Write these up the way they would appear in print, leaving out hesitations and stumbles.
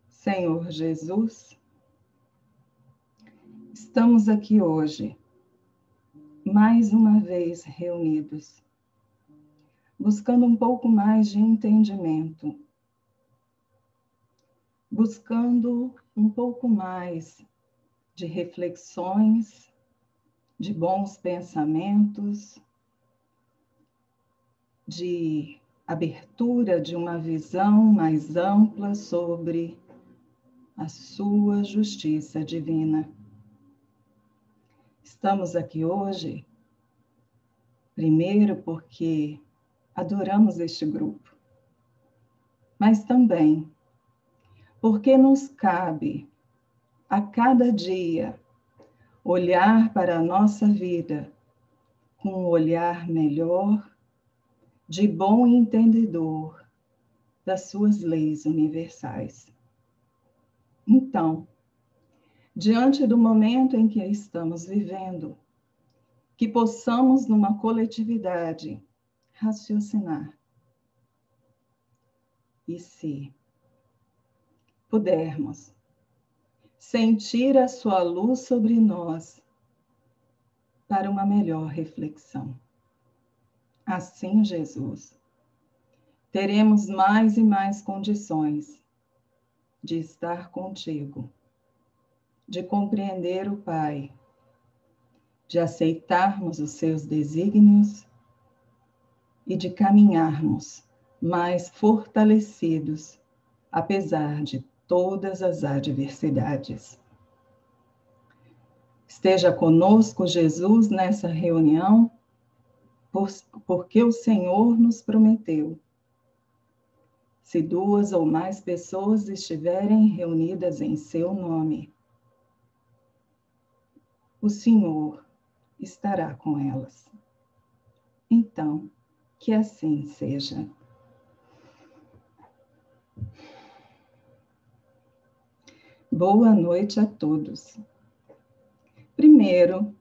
Senhor Jesus, estamos aqui hoje, mais uma vez reunidos, buscando um pouco mais de entendimento, buscando um pouco mais de reflexões, de bons pensamentos, de abertura de uma visão mais ampla sobre a sua justiça divina. Estamos aqui hoje, primeiro porque adoramos este grupo, mas também porque nos cabe, a cada dia, olhar para a nossa vida com um olhar melhor, de bom entendedor das suas leis universais. Então, diante do momento em que estamos vivendo, que possamos, numa coletividade, raciocinar. E se pudermos sentir a sua luz sobre nós para uma melhor reflexão. Assim, Jesus, teremos mais e mais condições de estar contigo, de compreender o Pai, de aceitarmos os seus desígnios e de caminharmos mais fortalecidos, apesar de todas as adversidades. Esteja conosco, Jesus, nessa reunião, porque o Senhor nos prometeu. Se 2 ou mais pessoas estiverem reunidas em seu nome, o Senhor estará com elas. Então, que assim seja. Boa noite a todos. Primeiro,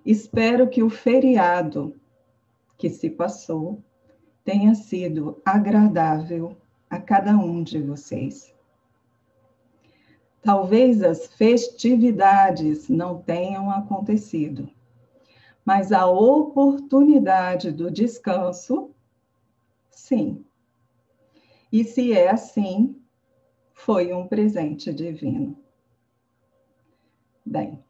espero que o feriado que se passou tenha sido agradável a cada um de vocês. Talvez as festividades não tenham acontecido, mas a oportunidade do descanso, sim. E se é assim, foi um presente divino. Bem,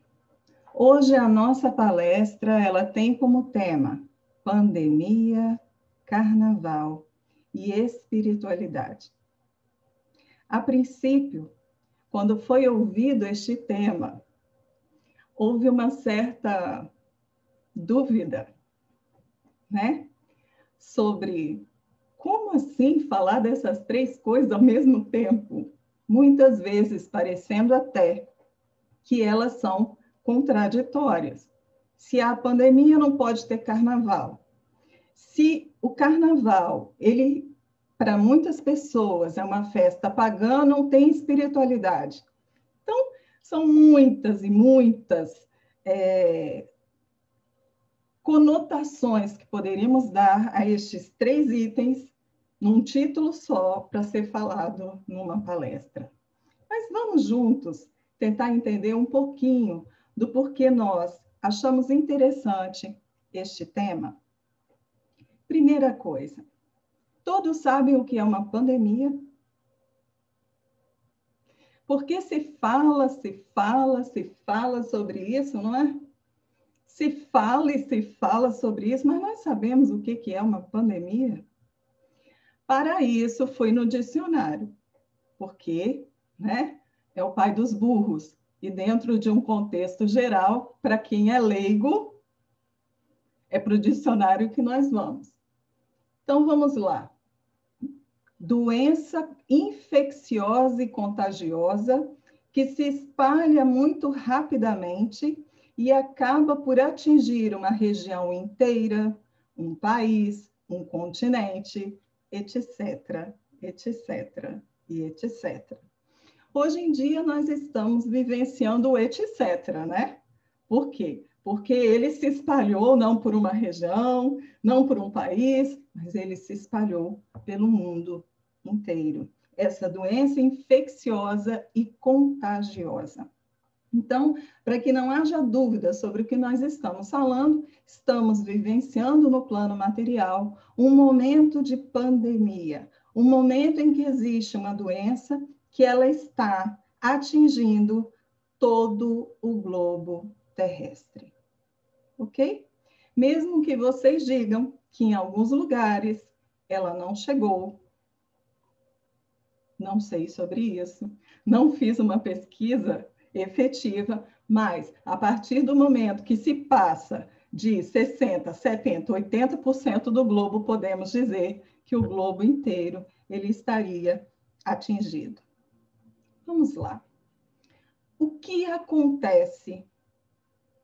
hoje a nossa palestra ela tem como tema pandemia, carnaval e espiritualidade. A princípio, quando foi ouvido este tema, houve uma certa dúvida, né? Sobre como assim falar dessas 3 coisas ao mesmo tempo? Muitas vezes parecendo até que elas são contraditórias. Se há pandemia, não pode ter carnaval. Se o carnaval, ele, para muitas pessoas, é uma festa pagã, não tem espiritualidade. Então, são muitas e muitas conotações que poderíamos dar a estes 3 itens num título só para ser falado numa palestra. Mas vamos juntos tentar entender um pouquinho do porquê nós achamos interessante este tema. Primeira coisa, todos sabem o que é uma pandemia? Porque se fala sobre isso, não é? Se fala e se fala sobre isso, mas nós sabemos o que é uma pandemia? Para isso, fui no dicionário, porque, né, é o pai dos burros. E dentro de um contexto geral, para quem é leigo, é para o dicionário que nós vamos. Então, vamos lá. Doença infecciosa e contagiosa que se espalha muito rapidamente e acaba por atingir uma região inteira, um país, um continente, etc., etc., e etc. Hoje em dia, nós estamos vivenciando o etc., né? Por quê? Porque ele se espalhou não por uma região, não por um país, mas ele se espalhou pelo mundo inteiro. Essa doença infecciosa e contagiosa. Então, para que não haja dúvida sobre o que nós estamos falando, estamos vivenciando no plano material um momento de pandemia, um momento em que existe uma doença que ela está atingindo todo o globo terrestre. Ok? Mesmo que vocês digam que em alguns lugares ela não chegou, não sei sobre isso, não fiz uma pesquisa efetiva, mas a partir do momento que se passa de 60%, 70%, 80% do globo, podemos dizer que o globo inteiro ele estaria atingido. Vamos lá. O que acontece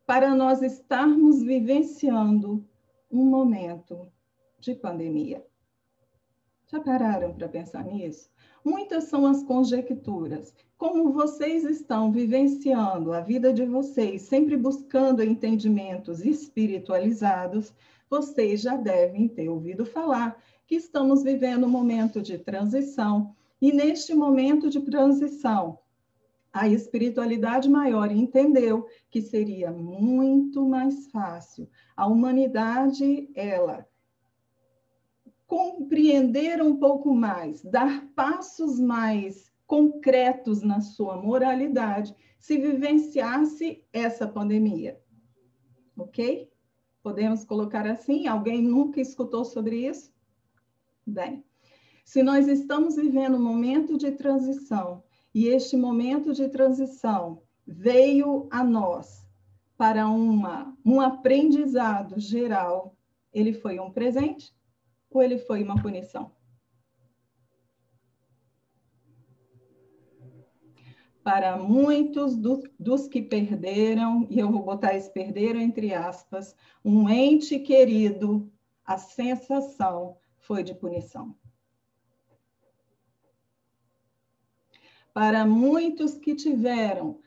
para nós estarmos vivenciando um momento de pandemia? Já pararam para pensar nisso? Muitas são as conjecturas. Como vocês estão vivenciando a vida de vocês, sempre buscando entendimentos espiritualizados, vocês já devem ter ouvido falar que estamos vivendo um momento de transição. E neste momento de transição, a espiritualidade maior entendeu que seria muito mais fácil a humanidade, ela compreender um pouco mais, dar passos mais concretos na sua moralidade, se vivenciasse essa pandemia. Ok? Podemos colocar assim? Alguém nunca escutou sobre isso? Bem, se nós estamos vivendo um momento de transição, e este momento de transição veio a nós para um aprendizado geral, ele foi um presente? Ou ele foi uma punição? Para muitos dos que perderam, e eu vou botar esse perderam entre aspas, um ente querido, a sensação foi de punição. Para muitos que tiveram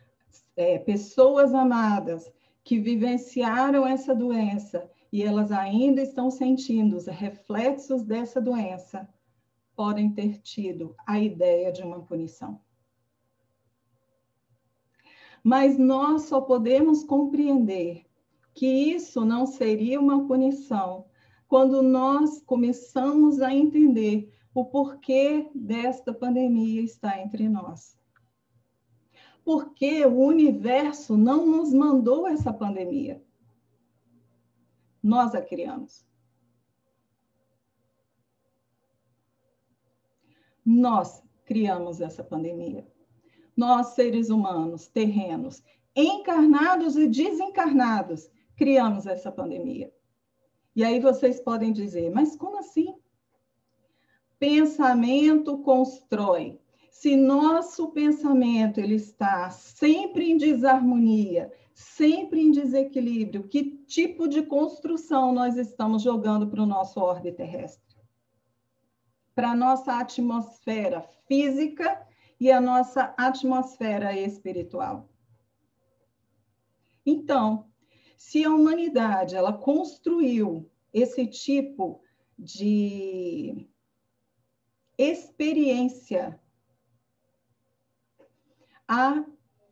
pessoas amadas, que vivenciaram essa doença, e elas ainda estão sentindo os reflexos dessa doença, podem ter tido a ideia de uma punição. Mas nós só podemos compreender que isso não seria uma punição quando nós começamos a entender o porquê desta pandemia está entre nós. Porque o universo não nos mandou essa pandemia. Nós a criamos. Nós criamos essa pandemia. Nós, seres humanos, terrenos, encarnados e desencarnados, criamos essa pandemia. E aí vocês podem dizer, mas como assim? Pensamento constrói. Se nosso pensamento ele está sempre em desarmonia, sempre em desequilíbrio, que tipo de construção nós estamos jogando para o nosso orbe terrestre? Para a nossa atmosfera física e a nossa atmosfera espiritual. Então, se a humanidade ela construiu esse tipo de experiência, a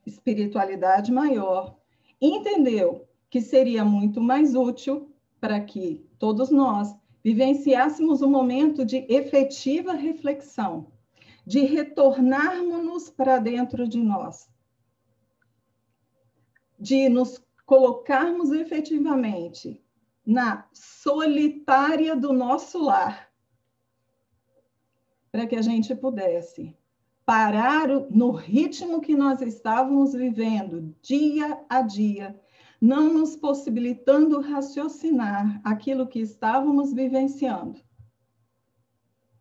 espiritualidade maior entendeu que seria muito mais útil para que todos nós vivenciássemos um momento de efetiva reflexão, de retornarmos para dentro de nós, de nos colocarmos efetivamente na solitária do nosso lar, para que a gente pudesse parar no ritmo que nós estávamos vivendo dia a dia, não nos possibilitando raciocinar aquilo que estávamos vivenciando.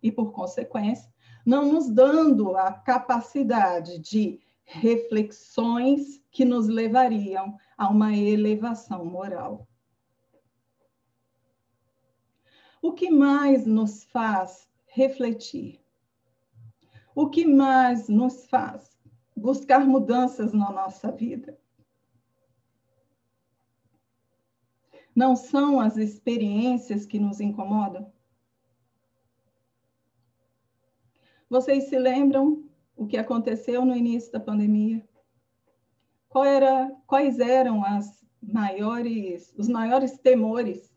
E, por consequência, não nos dando a capacidade de reflexões que nos levariam a uma elevação moral. O que mais nos faz refletir? O que mais nos faz buscar mudanças na nossa vida? Não são as experiências que nos incomodam? Vocês se lembram o que aconteceu no início da pandemia? Quais eram os maiores temores?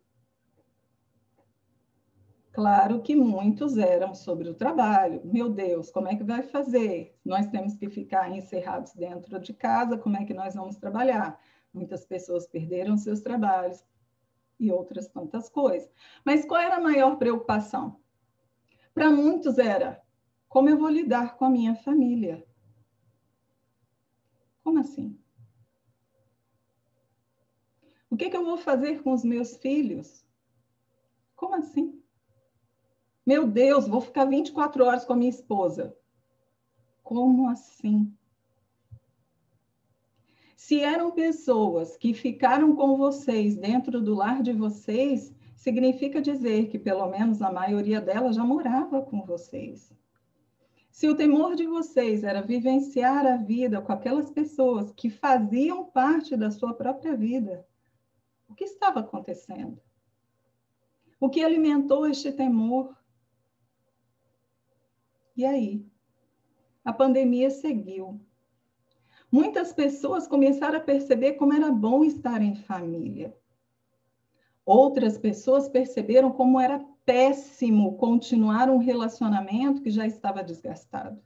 Claro que muitos eram sobre o trabalho. Meu Deus, como é que vai fazer? Nós temos que ficar encerrados dentro de casa, como é que nós vamos trabalhar? Muitas pessoas perderam seus trabalhos e outras tantas coisas. Mas qual era a maior preocupação? Para muitos era, como eu vou lidar com a minha família? Como assim? O que eu vou fazer com os meus filhos? Como assim? Meu Deus, vou ficar 24 horas com a minha esposa. Como assim? Se eram pessoas que ficaram com vocês dentro do lar de vocês, significa dizer que pelo menos a maioria delas já morava com vocês. Se o temor de vocês era vivenciar a vida com aquelas pessoas que faziam parte da sua própria vida, o que estava acontecendo? O que alimentou este temor? E aí? A pandemia seguiu. Muitas pessoas começaram a perceber como era bom estar em família. Outras pessoas perceberam como era péssimo continuar um relacionamento que já estava desgastado.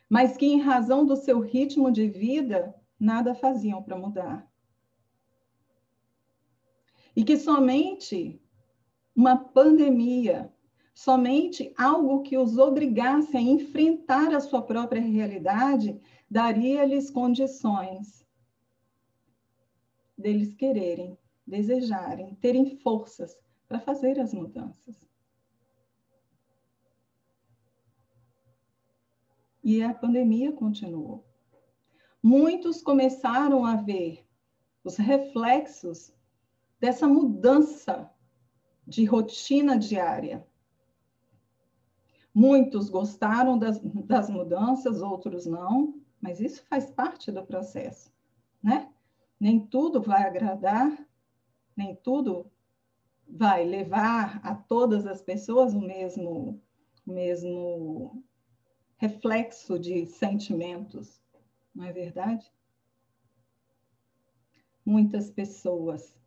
Mas que, em razão do seu ritmo de vida, nada faziam para mudar. E que somente uma pandemia, somente algo que os obrigasse a enfrentar a sua própria realidade, daria-lhes condições deles quererem, desejarem, terem forças para fazer as mudanças. E a pandemia continuou. Muitos começaram a ver os reflexos dessa mudança de rotina diária. Muitos gostaram das mudanças, outros não, mas isso faz parte do processo, né? Nem tudo vai agradar, nem tudo vai levar a todas as pessoas o mesmo reflexo de sentimentos, não é verdade? Muitas pessoas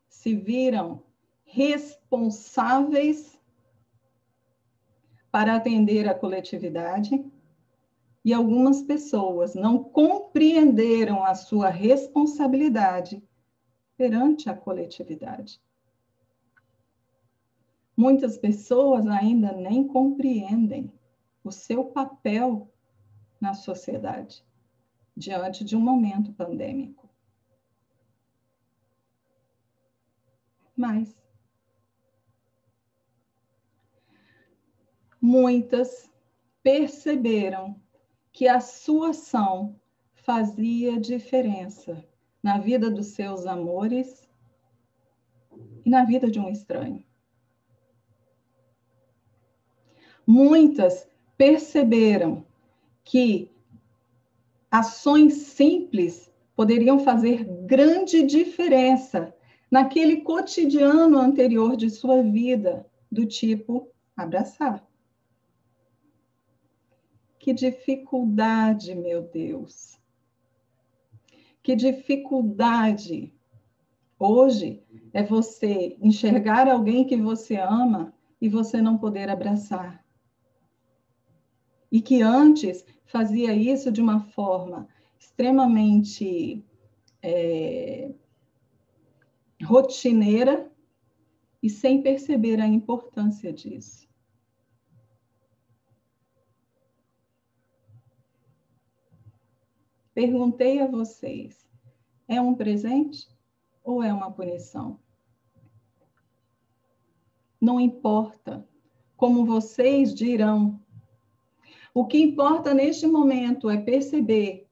se viram responsáveis para atender a coletividade e algumas pessoas não compreenderam a sua responsabilidade perante a coletividade. Muitas pessoas ainda nem compreendem o seu papel na sociedade diante de um momento pandêmico. Mas muitas perceberam que a sua ação fazia diferença na vida dos seus amores e na vida de um estranho. Muitas perceberam que ações simples poderiam fazer grande diferença naquele cotidiano anterior de sua vida, do tipo abraçar. Que dificuldade, meu Deus! Que dificuldade! Hoje é você enxergar alguém que você ama e você não poder abraçar. E que antes fazia isso de uma forma extremamente rotineira e sem perceber a importância disso. Perguntei a vocês, é um presente ou é uma punição? Não importa como vocês dirão. O que importa neste momento é perceber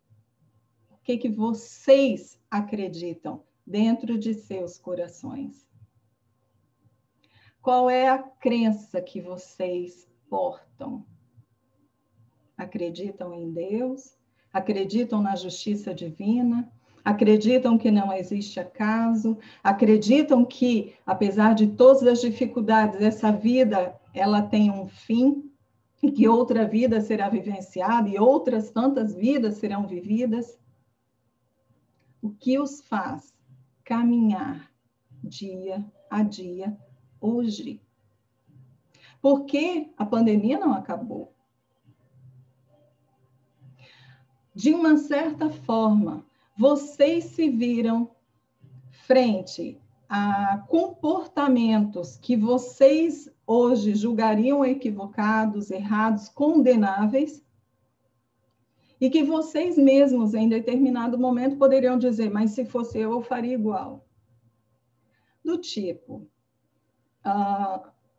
o que vocês acreditam dentro de seus corações. Qual é a crença que vocês portam? Acreditam em Deus? Acreditam na justiça divina? Acreditam que não existe acaso? Acreditam que, apesar de todas as dificuldades, essa vida ela tem um fim e que outra vida será vivenciada e outras tantas vidas serão vividas. O que os faz caminhar dia a dia hoje? Porque a pandemia não acabou. De uma certa forma, vocês se viram frente a comportamentos que vocês hoje julgariam equivocados, errados, condenáveis, e que vocês mesmos, em determinado momento, poderiam dizer, mas se fosse eu faria igual. Do tipo,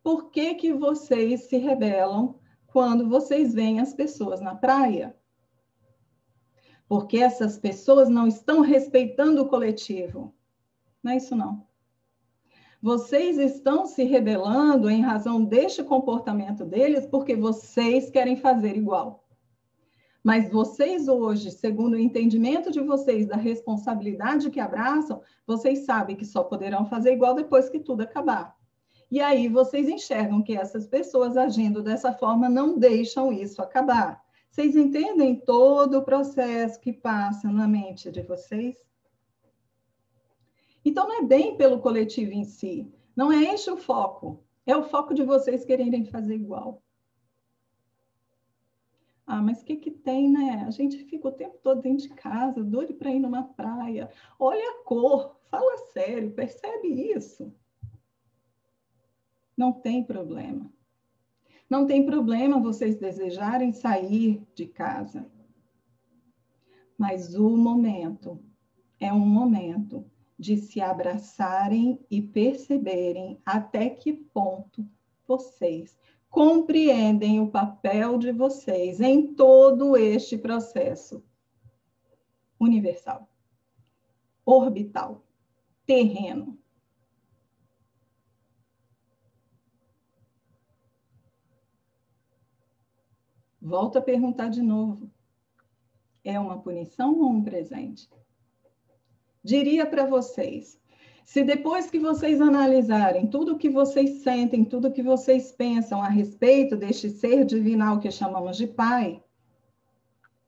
por que vocês se rebelam quando vocês veem as pessoas na praia? Porque essas pessoas não estão respeitando o coletivo. Não é isso, não. Vocês estão se rebelando em razão deste comportamento deles porque vocês querem fazer igual. Mas vocês hoje, segundo o entendimento de vocês da responsabilidade que abraçam, vocês sabem que só poderão fazer igual depois que tudo acabar. E aí vocês enxergam que essas pessoas agindo dessa forma não deixam isso acabar. Vocês entendem todo o processo que passa na mente de vocês? Então, não é bem pelo coletivo em si. Não é este o foco. É o foco de vocês quererem fazer igual. Ah, mas o que tem, né? A gente fica o tempo todo dentro de casa, doido para ir numa praia. Olha a cor, fala sério, percebe isso? Não tem problema. Não tem problema vocês desejarem sair de casa. Mas o momento é um momento de se abraçarem e perceberem até que ponto vocês compreendem o papel de vocês em todo este processo universal, orbital, terreno. Volto a perguntar de novo. É uma punição ou um presente? Diria para vocês, se depois que vocês analisarem tudo que vocês sentem, tudo que vocês pensam a respeito deste ser divinal que chamamos de Pai,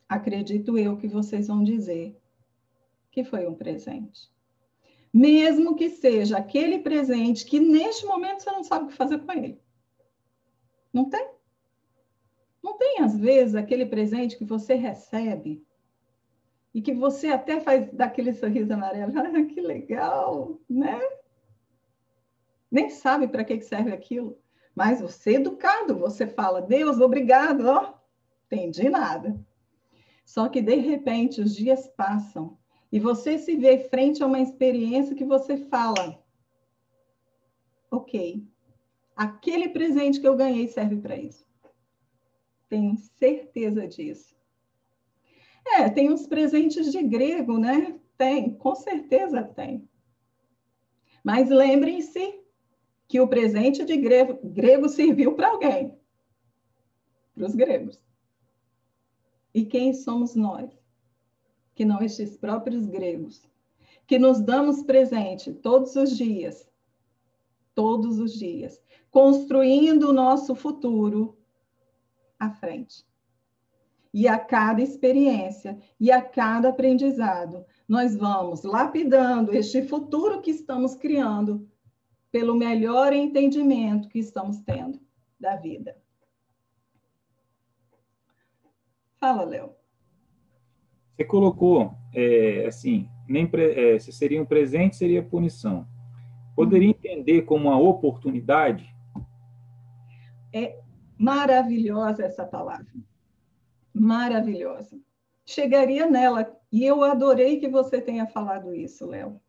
acredito eu que vocês vão dizer que foi um presente. Mesmo que seja aquele presente que neste momento você não sabe o que fazer com ele. Não tem? Não tem, às vezes, aquele presente que você recebe e que você até faz daquele sorriso amarelo. Ah, que legal, né? Nem sabe para que serve aquilo. Mas você, educado, você fala, Deus, obrigado, ó, entendi nada. Só que, de repente, os dias passam e você se vê frente a uma experiência que você fala, ok, aquele presente que eu ganhei serve para isso. Tenho certeza disso. Tem uns presentes de grego, né? Tem, com certeza tem. Mas lembrem-se que o presente de grego serviu para alguém, para os gregos. E quem somos nós? Que não estes próprios gregos, que nos damos presente todos os dias, construindo o nosso futuro à frente. E a cada experiência e a cada aprendizado, nós vamos lapidando este futuro que estamos criando pelo melhor entendimento que estamos tendo da vida. Fala, Léo. Você colocou, assim, se seria um presente, seria punição. Poderia entender como uma oportunidade? É maravilhosa essa palavra. Maravilhosa. Chegaria nela, e eu adorei que você tenha falado isso, Léo.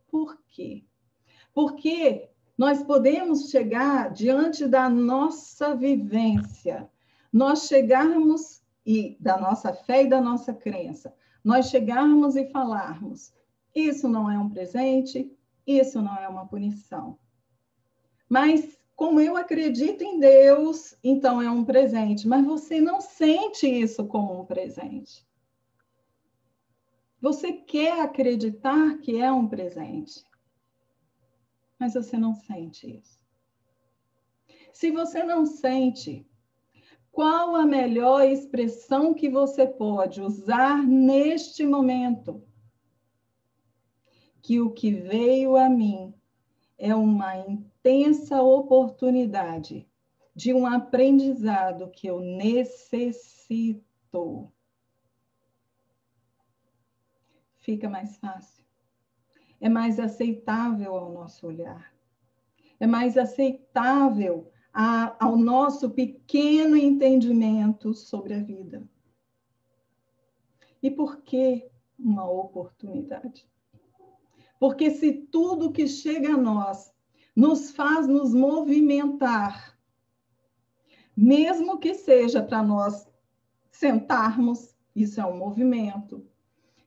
Por quê? Porque nós podemos chegar diante da nossa vivência, nós chegarmos, e da nossa fé e da nossa crença, nós chegarmos e falarmos, isso não é um presente, isso não é uma punição. Mas, como eu acredito em Deus, então é um presente. Mas você não sente isso como um presente. Você quer acreditar que é um presente. Mas você não sente isso. Se você não sente, qual a melhor expressão que você pode usar neste momento? Que o que veio a mim é uma intensa oportunidade de um aprendizado que eu necessito. Fica mais fácil. É mais aceitável ao nosso olhar. É mais aceitável ao nosso pequeno entendimento sobre a vida. E por que uma oportunidade? Porque se tudo que chega a nós nos faz nos movimentar, mesmo que seja para nós sentarmos, isso é um movimento.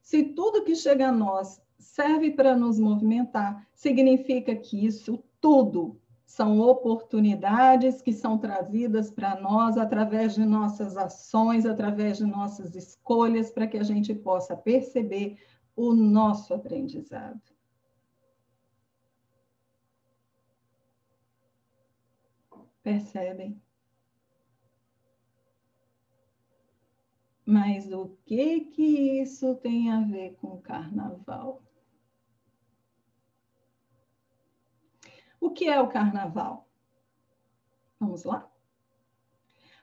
Se tudo que chega a nós serve para nos movimentar, significa que isso tudo são oportunidades que são trazidas para nós através de nossas ações, através de nossas escolhas, para que a gente possa perceber o nosso aprendizado. Percebem? Mas o que isso tem a ver com o carnaval? O que é o carnaval? Vamos lá?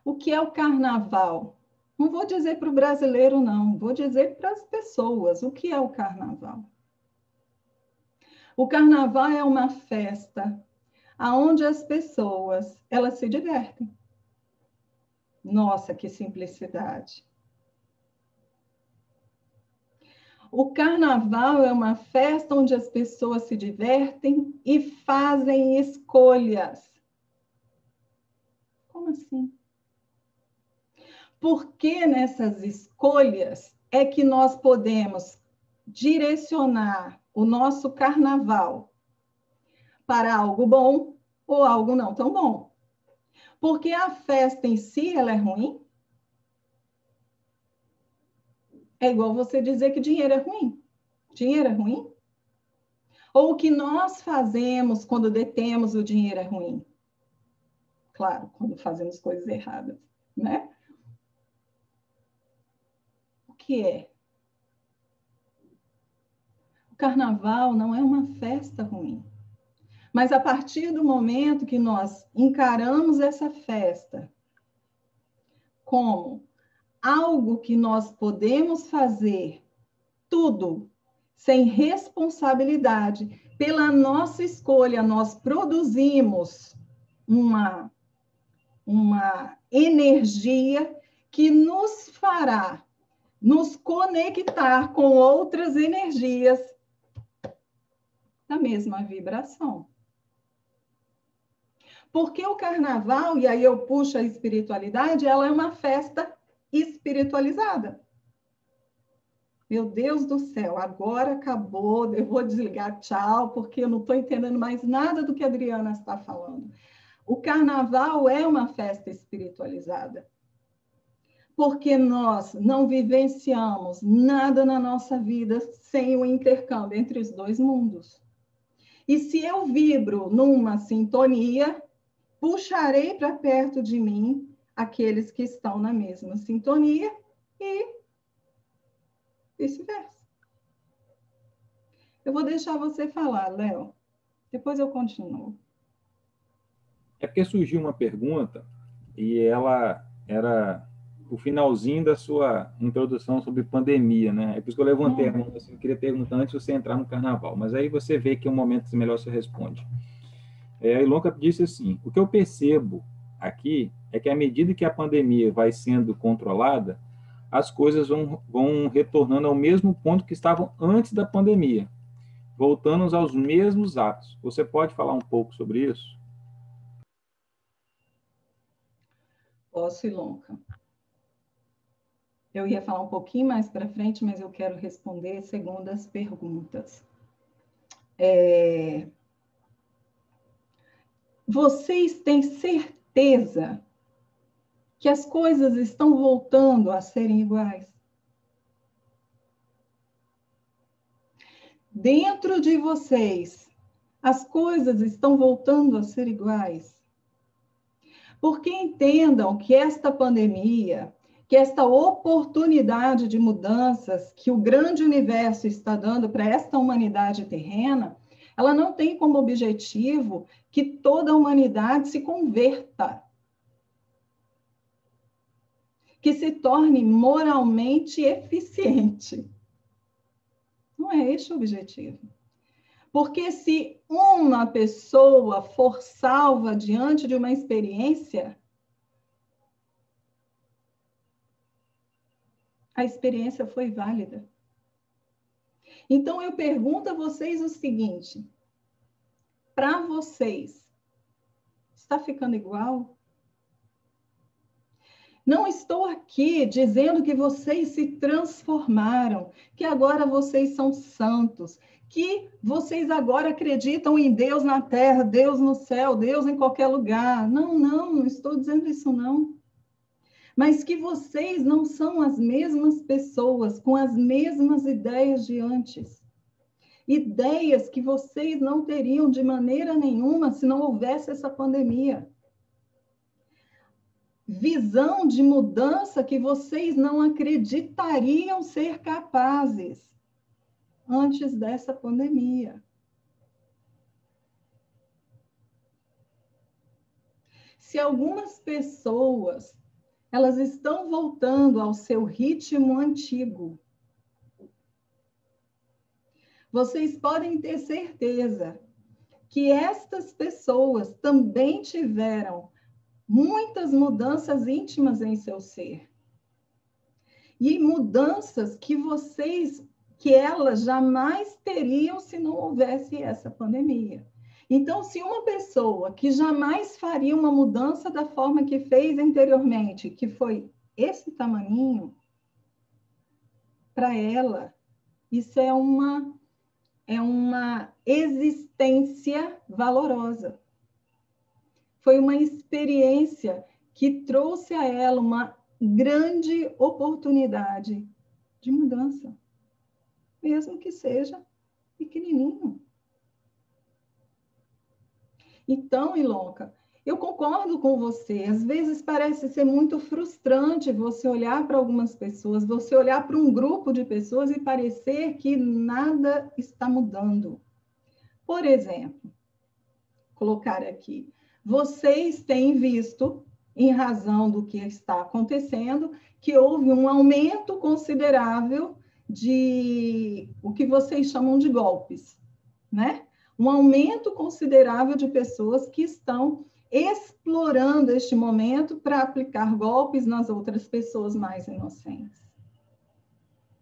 O que é o carnaval? Não vou dizer para o brasileiro, não. Vou dizer para as pessoas. O que é o carnaval? O carnaval é uma festa onde as pessoas, elas se divertem. Nossa, que simplicidade. O carnaval é uma festa onde as pessoas se divertem e fazem escolhas. Como assim? Porque nessas escolhas é que nós podemos direcionar o nosso carnaval para algo bom ou algo não tão bom. Porque a festa em si, ela é ruim? É igual você dizer que dinheiro é ruim. Dinheiro é ruim? Ou o que nós fazemos quando detemos o dinheiro é ruim? Claro, quando fazemos coisas erradas, né? O que é? O carnaval não é uma festa ruim. Mas a partir do momento que nós encaramos essa festa como algo que nós podemos fazer tudo sem responsabilidade, pela nossa escolha, nós produzimos uma energia que nos fará nos conectar com outras energias da mesma vibração. Porque o carnaval, e aí eu puxo a espiritualidade, ela é uma festa espiritualizada. Meu Deus do céu, agora acabou, eu vou desligar, tchau, porque eu não estou entendendo mais nada do que a Adriana está falando. O carnaval é uma festa espiritualizada. Porque nós não vivenciamos nada na nossa vida sem o intercâmbio entre os dois mundos. E se eu vibro numa sintonia, puxarei para perto de mim aqueles que estão na mesma sintonia e vice-versa. Eu vou deixar você falar, Léo. Depois eu continuo. É porque surgiu uma pergunta e ela era o finalzinho da sua introdução sobre pandemia, né? É por isso que eu levantei a mão, assim, eu queria perguntar antes de você entrar no carnaval, mas aí você vê que é um momento melhor você responde. A Ilonka disse assim, o que eu percebo aqui é que à medida que a pandemia vai sendo controlada, as coisas vão retornando ao mesmo ponto que estavam antes da pandemia, voltando aos mesmos atos. Você pode falar um pouco sobre isso? Posso, Ilonka. Eu ia falar um pouquinho mais para frente, mas eu quero responder segundo as perguntas. Vocês têm certeza que as coisas estão voltando a serem iguais? Dentro de vocês, as coisas estão voltando a ser iguais? Porque entendam que esta pandemia, que esta oportunidade de mudanças que o grande universo está dando para esta humanidade terrena, ela não tem como objetivo que toda a humanidade se converta, que se torne moralmente eficiente. Não é este o objetivo. Porque se uma pessoa for salva diante de uma experiência, a experiência foi válida. Então, eu pergunto a vocês o seguinte: para vocês, está ficando igual? Não estou aqui dizendo que vocês se transformaram, que agora vocês são santos, que vocês agora acreditam em Deus na terra, Deus no céu, Deus em qualquer lugar. Não estou dizendo isso não. Mas que vocês não são as mesmas pessoas, com as mesmas ideias de antes. Ideias que vocês não teriam de maneira nenhuma se não houvesse essa pandemia. Visão de mudança que vocês não acreditariam ser capazes antes dessa pandemia. Se algumas pessoas elas estão voltando ao seu ritmo antigo, vocês podem ter certeza que estas pessoas também tiveram muitas mudanças íntimas em seu ser. E mudanças que elas jamais teriam se não houvesse essa pandemia. Então, se uma pessoa que jamais faria uma mudança da forma que fez anteriormente, que foi esse tamaninho, para ela, isso é uma existência valorosa. Foi uma experiência que trouxe a ela uma grande oportunidade de mudança, mesmo que seja pequenininho. Então, Ilonka, eu concordo com você. Às vezes parece ser muito frustrante você olhar para algumas pessoas, você olhar para um grupo de pessoas e parecer que nada está mudando. Por exemplo, colocar aqui, vocês têm visto, em razão do que está acontecendo, que houve um aumento considerável de o que vocês chamam de golpes, né? Um aumento considerável de pessoas que estão explorando este momento para aplicar golpes nas outras pessoas mais inocentes.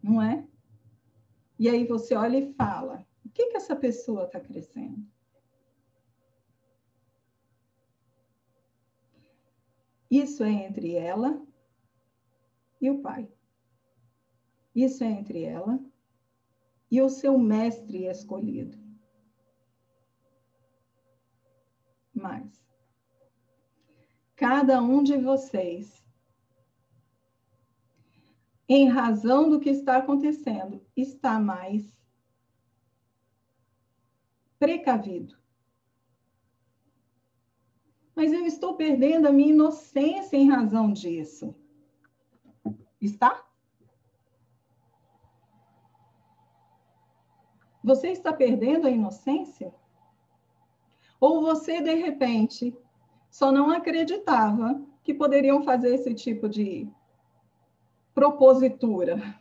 Não é? E aí você olha e fala, o que essa pessoa está crescendo? Isso é entre ela e o pai. Isso é entre ela e o seu mestre escolhido. Mas cada um de vocês, em razão do que está acontecendo, está mais precavido. Mas eu estou perdendo a minha inocência em razão disso. Está? Você está perdendo a inocência? Ou você, de repente, só não acreditava que poderiam fazer esse tipo de propositura,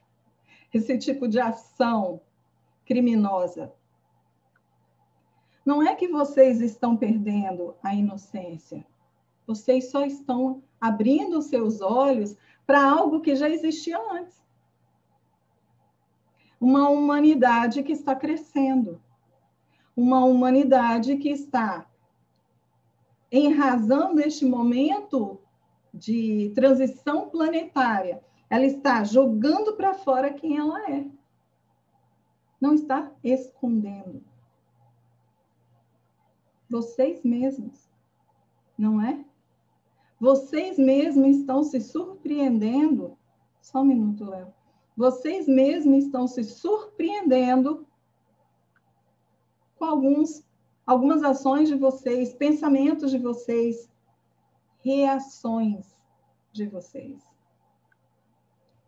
esse tipo de ação criminosa? Não é que vocês estão perdendo a inocência. Vocês só estão abrindo os seus olhos para algo que já existia antes. Uma humanidade que está crescendo. Uma humanidade que está, em razão deste momento de transição planetária, ela está jogando para fora quem ela é. Não está escondendo. Vocês mesmos, não é? Vocês mesmos estão se surpreendendo. Só um minuto, Léo. Vocês mesmos estão se surpreendendo com algumas ações de vocês, pensamentos de vocês, reações de vocês,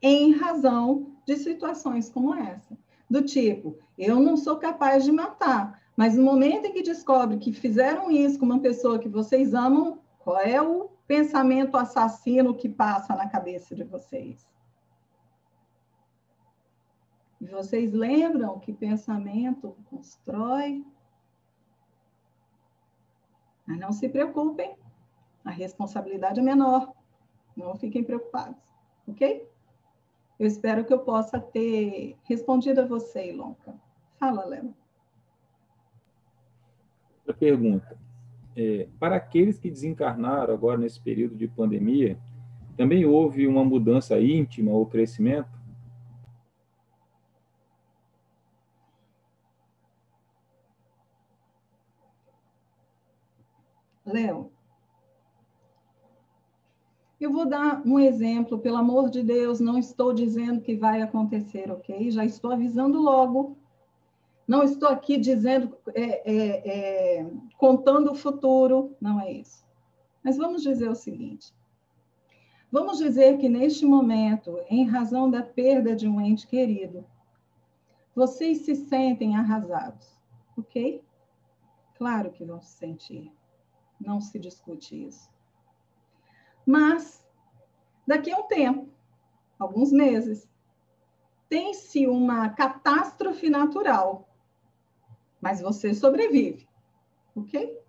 em razão de situações como essa. Do tipo, eu não sou capaz de matar, mas no momento em que descobre que fizeram isso com uma pessoa que vocês amam, qual é o pensamento assassino que passa na cabeça de vocês? E vocês lembram que pensamento constrói? Mas não se preocupem, a responsabilidade é menor. Não fiquem preocupados, ok? Eu espero que eu possa ter respondido a você, Ilonka. Fala, Léo. Outra pergunta. Para aqueles que desencarnaram agora nesse período de pandemia, também houve uma mudança íntima ou crescimento? Léo, eu vou dar um exemplo, pelo amor de Deus, não estou dizendo que vai acontecer, ok? Já estou avisando logo. Não estou aqui dizendo, contando o futuro, não é isso. Mas vamos dizer o seguinte. Vamos dizer que neste momento, em razão da perda de um ente querido, vocês se sentem arrasados, ok? Claro que vão se sentir. Não se discute isso. Mas, daqui a um tempo, alguns meses, tem-se uma catástrofe natural, mas você sobrevive, ok?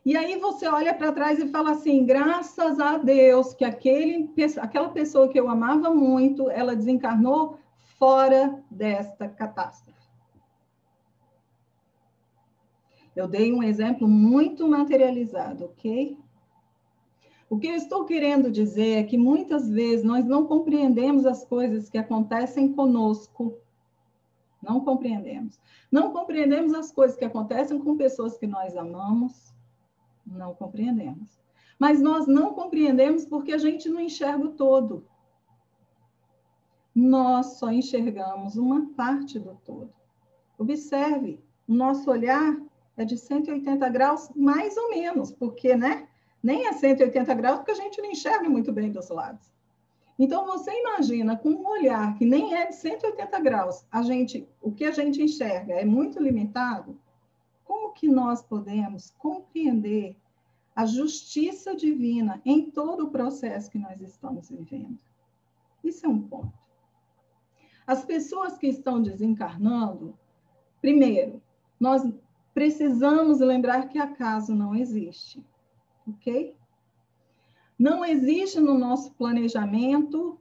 E aí você olha para trás e fala assim, graças a Deus que aquela pessoa que eu amava muito, ela desencarnou fora desta catástrofe. Eu dei um exemplo muito materializado, ok? O que eu estou querendo dizer é que muitas vezes nós não compreendemos as coisas que acontecem conosco. Não compreendemos. Não compreendemos as coisas que acontecem com pessoas que nós amamos. Não compreendemos. Mas nós não compreendemos porque a gente não enxerga o todo. Nós só enxergamos uma parte do todo. Observe, o nosso olhar é de 180 graus, mais ou menos, porque, né? Nem é 180 graus, porque a gente não enxerga muito bem dos lados. Então, você imagina, com um olhar que nem é de 180 graus, o que a gente enxerga é muito limitado, como que nós podemos compreender a justiça divina em todo o processo que nós estamos vivendo? Isso é um ponto. As pessoas que estão desencarnando, primeiro, nós precisamos lembrar que acaso não existe. Ok? Não existe no nosso planejamento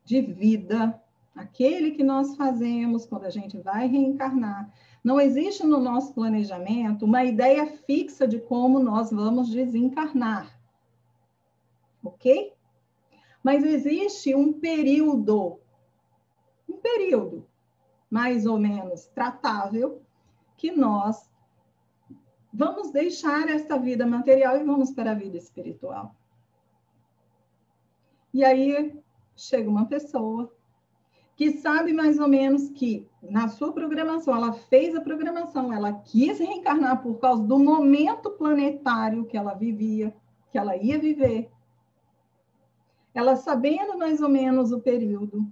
de vida, aquele que nós fazemos quando a gente vai reencarnar, não existe no nosso planejamento uma ideia fixa de como nós vamos desencarnar. Ok? Mas existe um período mais ou menos tratável, que nós vamos deixar esta vida material e vamos para a vida espiritual. E aí chega uma pessoa que sabe mais ou menos que na sua programação, ela fez a programação, ela quis reencarnar por causa do momento planetário que ela vivia, que ela ia viver. Ela sabendo mais ou menos o período.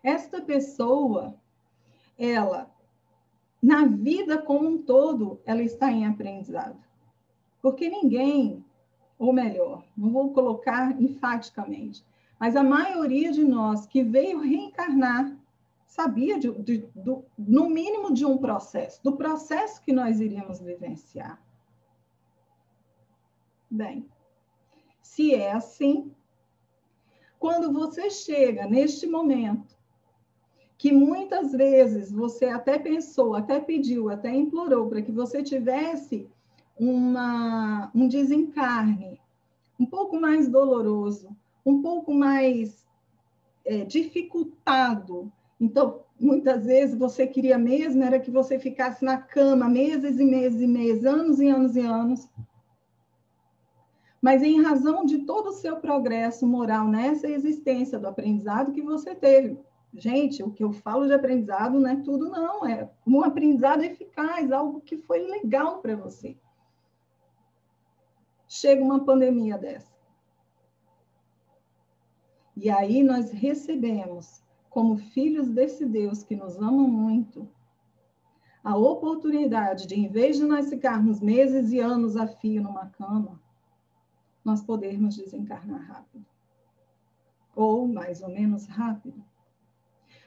Esta pessoa, ela, na vida como um todo, ela está em aprendizado. Porque ninguém, ou melhor, não vou colocar enfaticamente, mas a maioria de nós que veio reencarnar sabia, no mínimo, de um processo, do processo que nós iríamos vivenciar. Bem, se é assim, quando você chega neste momento, que muitas vezes você até pensou, até pediu, até implorou para que você tivesse um desencarne um pouco mais doloroso, um pouco mais dificultado. Então, muitas vezes você queria mesmo era que você ficasse na cama meses e meses e meses, anos e anos e anos. Mas em razão de todo o seu progresso moral nessa existência do aprendizado que você teve. Gente, o que eu falo de aprendizado não é tudo, não. É um aprendizado eficaz, algo que foi legal para você. chega uma pandemia dessa. E aí nós recebemos, como filhos desse Deus que nos ama muito, a oportunidade de, em vez de nós ficarmos meses e anos a fio numa cama, nós podermos desencarnar rápido. Ou mais ou menos rápido.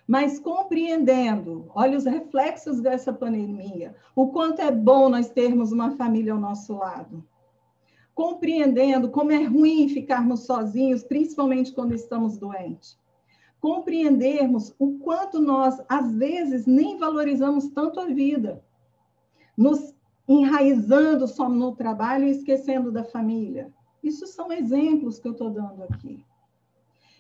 Mas compreendendo, olha os reflexos dessa pandemia, o quanto é bom nós termos uma família ao nosso lado. Compreendendo como é ruim ficarmos sozinhos, principalmente quando estamos doentes. Compreendermos o quanto nós, às vezes, nem valorizamos tanto a vida, nos enraizando só no trabalho e esquecendo da família. Isso são exemplos que eu estou dando aqui.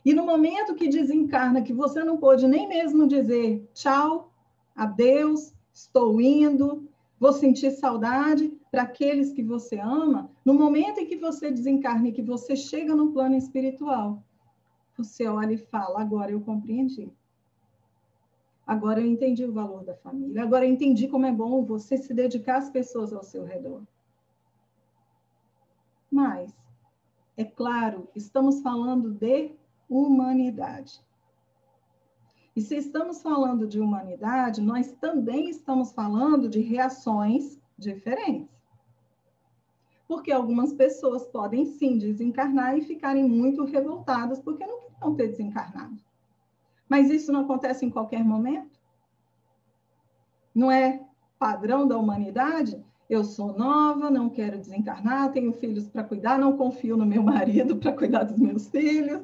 E no momento que desencarna, que você não pôde nem mesmo dizer tchau, adeus, estou indo, vou sentir saudade para aqueles que você ama, no momento em que você desencarna e que você chega no plano espiritual, você olha e fala, agora eu compreendi. Agora eu entendi o valor da família. Agora eu entendi como é bom você se dedicar às pessoas ao seu redor. Mas, é claro, estamos falando de humanidade. E se estamos falando de humanidade, nós também estamos falando de reações diferentes. Porque algumas pessoas podem sim desencarnar e ficarem muito revoltadas porque não queriam ter desencarnado. Mas isso não acontece em qualquer momento? Não é padrão da humanidade? Eu sou nova, não quero desencarnar, tenho filhos para cuidar, não confio no meu marido para cuidar dos meus filhos,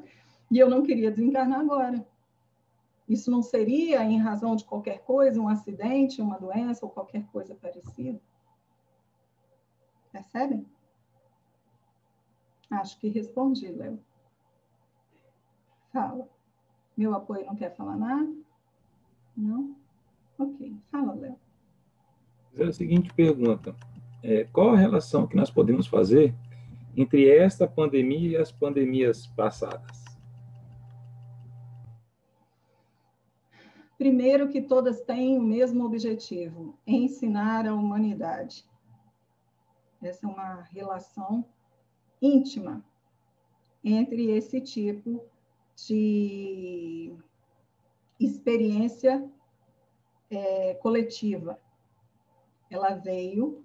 e eu não queria desencarnar agora. Isso não seria em razão de qualquer coisa, um acidente, uma doença ou qualquer coisa parecida? Percebem? Acho que respondi, Léo. Fala. Meu apoio não quer falar nada? Não? Ok. Fala, Léo. É a seguinte pergunta. Qual a relação que nós podemos fazer entre esta pandemia e as pandemias passadas? Primeiro que todas têm o mesmo objetivo, ensinar a humanidade. Essa é uma relação íntima entre esse tipo de experiência coletiva. Ela veio,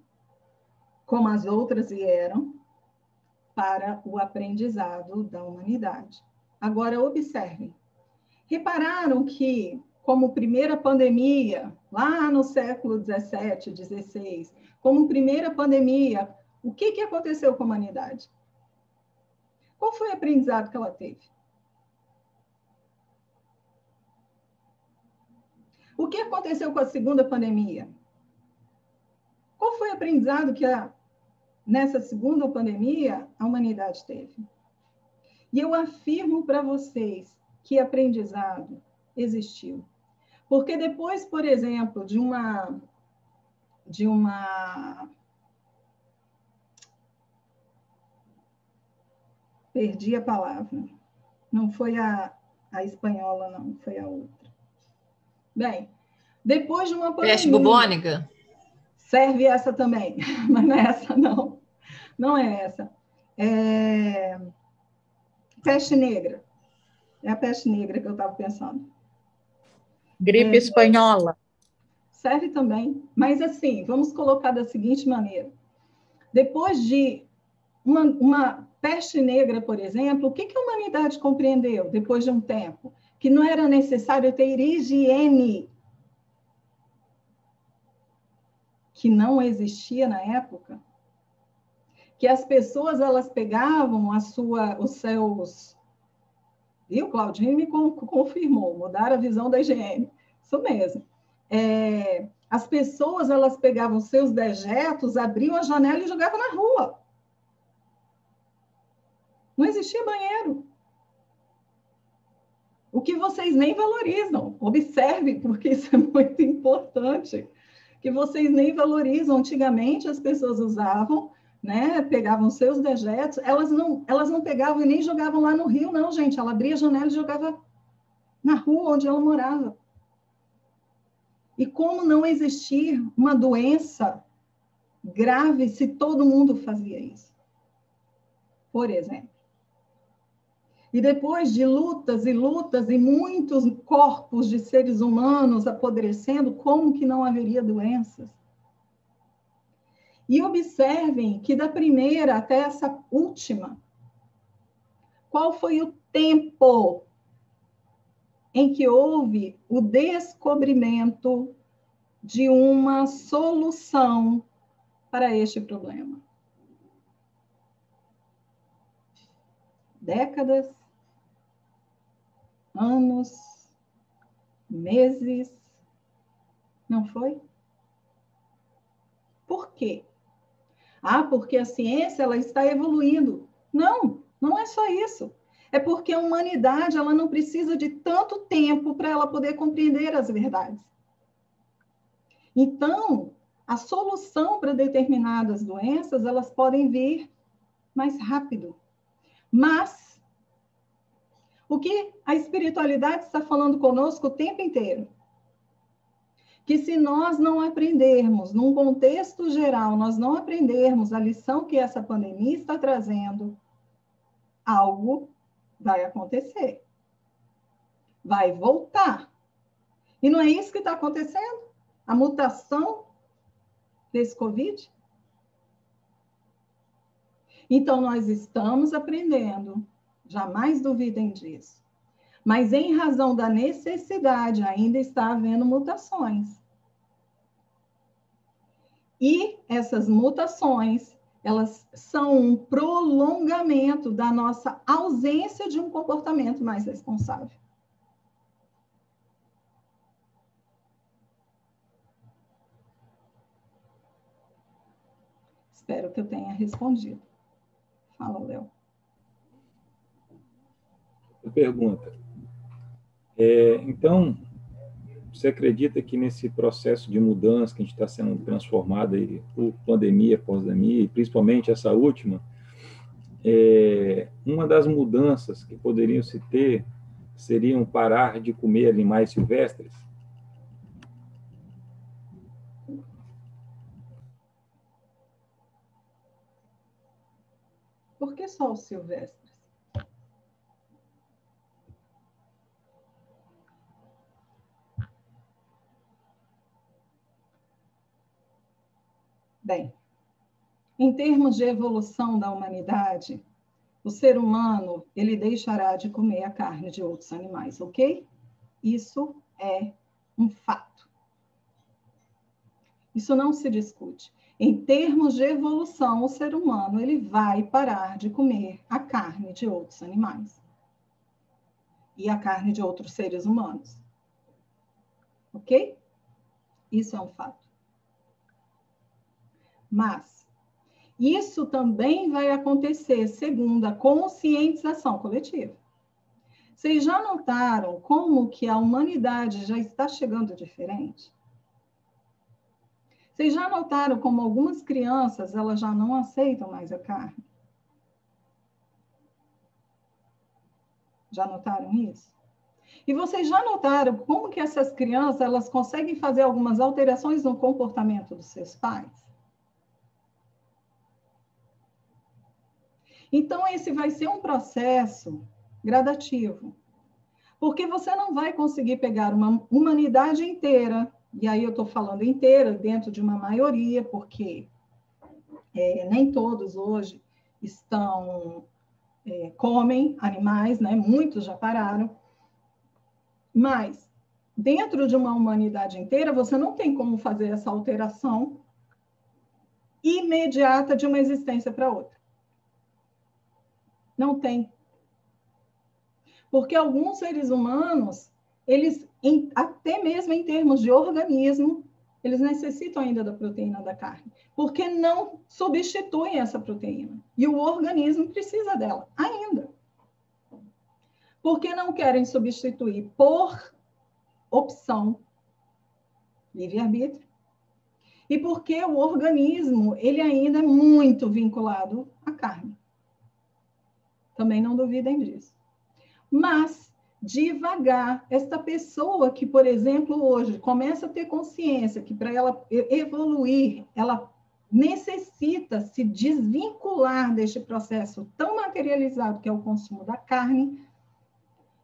como as outras vieram, para o aprendizado da humanidade. Agora, observem. Repararam que, como primeira pandemia, lá no século XVII, XVI, como primeira pandemia, o que aconteceu com a humanidade? Qual foi o aprendizado que ela teve? O que aconteceu com a segunda pandemia? Qual foi o aprendizado que nessa segunda pandemia a humanidade teve? E eu afirmo para vocês que aprendizado existiu. Porque depois, por exemplo, de uma perdi a palavra. Não foi a espanhola, não, foi a outra. Bem, depois de uma pandemia... Peste bubônica? Serve essa também, mas não é essa, não. Não é essa. Peste negra. É a peste negra que eu estava pensando. Gripe espanhola. Serve também. Mas, assim, vamos colocar da seguinte maneira. Depois de uma peste negra, por exemplo, o que a humanidade compreendeu depois de um tempo? Que não era necessário ter higiene, que não existia na época, que as pessoas elas pegavam os seus... E o Claudinho me confirmou, mudaram a visão da higiene. Isso mesmo. As pessoas elas pegavam seus dejetos, abriam a janela e jogavam na rua. Não existia banheiro. O que vocês nem valorizam. Observe, porque isso é muito importante. Que vocês nem valorizam. Antigamente, as pessoas usavam, né, pegavam seus dejetos, elas não pegavam e nem jogavam lá no rio, não, gente. Ela abria a janela e jogava na rua onde ela morava. E como não existir uma doença grave se todo mundo fazia isso? por exemplo. E depois de lutas e lutas e muitos corpos de seres humanos apodrecendo, como que não haveria doenças? E observem que da primeira até essa última, qual foi o tempo em que houve o descobrimento de uma solução para este problema? Décadas, anos, meses, não foi? Por quê? Ah, porque a ciência ela está evoluindo. Não, não é só isso. É porque a humanidade ela não precisa de tanto tempo para ela poder compreender as verdades. Então, a solução para determinadas doenças, elas podem vir mais rápido. Mas, o que a espiritualidade está falando conosco o tempo inteiro? Que se nós não aprendermos, num contexto geral, nós não aprendermos a lição que essa pandemia está trazendo, algo vai acontecer. Vai voltar. E não é isso que está acontecendo? A mutação desse Covid? Então, nós estamos aprendendo, jamais duvidem disso. Mas, em razão da necessidade, ainda está havendo mutações. E essas mutações, elas são um prolongamento da nossa ausência de um comportamento mais responsável. Espero que eu tenha respondido. Fala, Léo. Pergunta. Então, você acredita que nesse processo de mudança que a gente está sendo transformado aí por pandemia, pós-pandemia, e principalmente essa última, uma das mudanças que poderiam se ter seriam parar de comer animais silvestres? Por que só os silvestres? Bem, em termos de evolução da humanidade, o ser humano, ele deixará de comer a carne de outros animais, ok? Isso é um fato. Isso não se discute. Em termos de evolução, o ser humano, ele vai parar de comer a carne de outros animais. E a carne de outros seres humanos. Ok? Isso é um fato. Mas isso também vai acontecer segundo a conscientização coletiva. Vocês já notaram como que a humanidade já está chegando diferente? Vocês já notaram como algumas crianças elas já não aceitam mais a carne? Já notaram isso? E vocês já notaram como que essas crianças elas conseguem fazer algumas alterações no comportamento dos seus pais? Então, esse vai ser um processo gradativo. Porque você não vai conseguir pegar uma humanidade inteira, e aí eu estou falando inteira dentro de uma maioria, porque nem todos hoje comem animais, né? Muitos já pararam. Mas, dentro de uma humanidade inteira, você não tem como fazer essa alteração imediata de uma existência para outra. Não tem. Porque alguns seres humanos, eles, até mesmo em termos de organismo, eles necessitam ainda da proteína da carne, porque não substituem essa proteína. E o organismo precisa dela ainda. Porque não querem substituir por opção, livre-arbítrio, e porque o organismo, ele ainda é muito vinculado à carne. Também não duvidem disso. Mas, devagar, esta pessoa que, por exemplo, hoje começa a ter consciência que para ela evoluir, ela necessita se desvincular deste processo tão materializado que é o consumo da carne,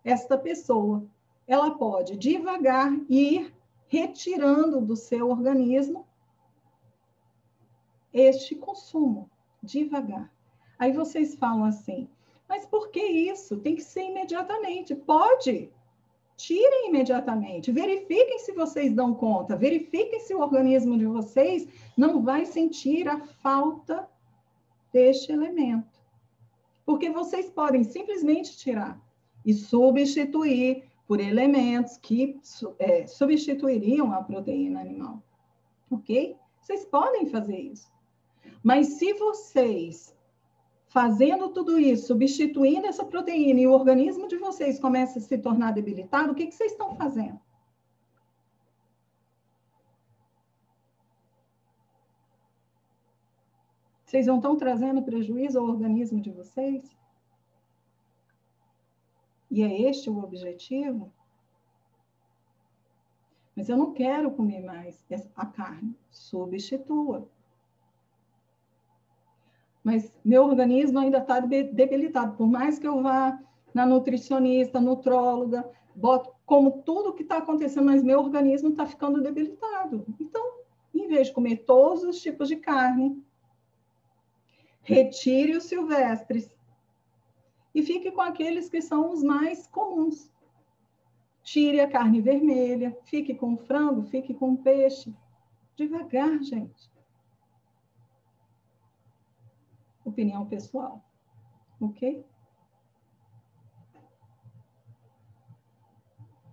esta pessoa, ela pode devagar ir retirando do seu organismo este consumo, devagar. Aí vocês falam assim, mas por que isso? Tem que ser imediatamente. Pode. Tirem imediatamente. Verifiquem se vocês dão conta. Verifiquem se o organismo de vocês não vai sentir a falta deste elemento. Porque vocês podem simplesmente tirar e substituir por elementos que substituiriam a proteína animal. Ok? Vocês podem fazer isso. Mas se vocês, fazendo tudo isso, substituindo essa proteína e o organismo de vocês começa a se tornar debilitado, o que vocês estão fazendo? Vocês não estão trazendo prejuízo ao organismo de vocês? E é este o objetivo? Mas eu não quero comer mais a carne. Substitua. Mas meu organismo ainda está debilitado. Por mais que eu vá na nutricionista, nutróloga, como tudo que está acontecendo, mas meu organismo está ficando debilitado. Então, em vez de comer todos os tipos de carne, retire os silvestres e fique com aqueles que são os mais comuns. Tire a carne vermelha, fique com o frango, fique com o peixe. Devagar, gente. Opinião pessoal. Ok?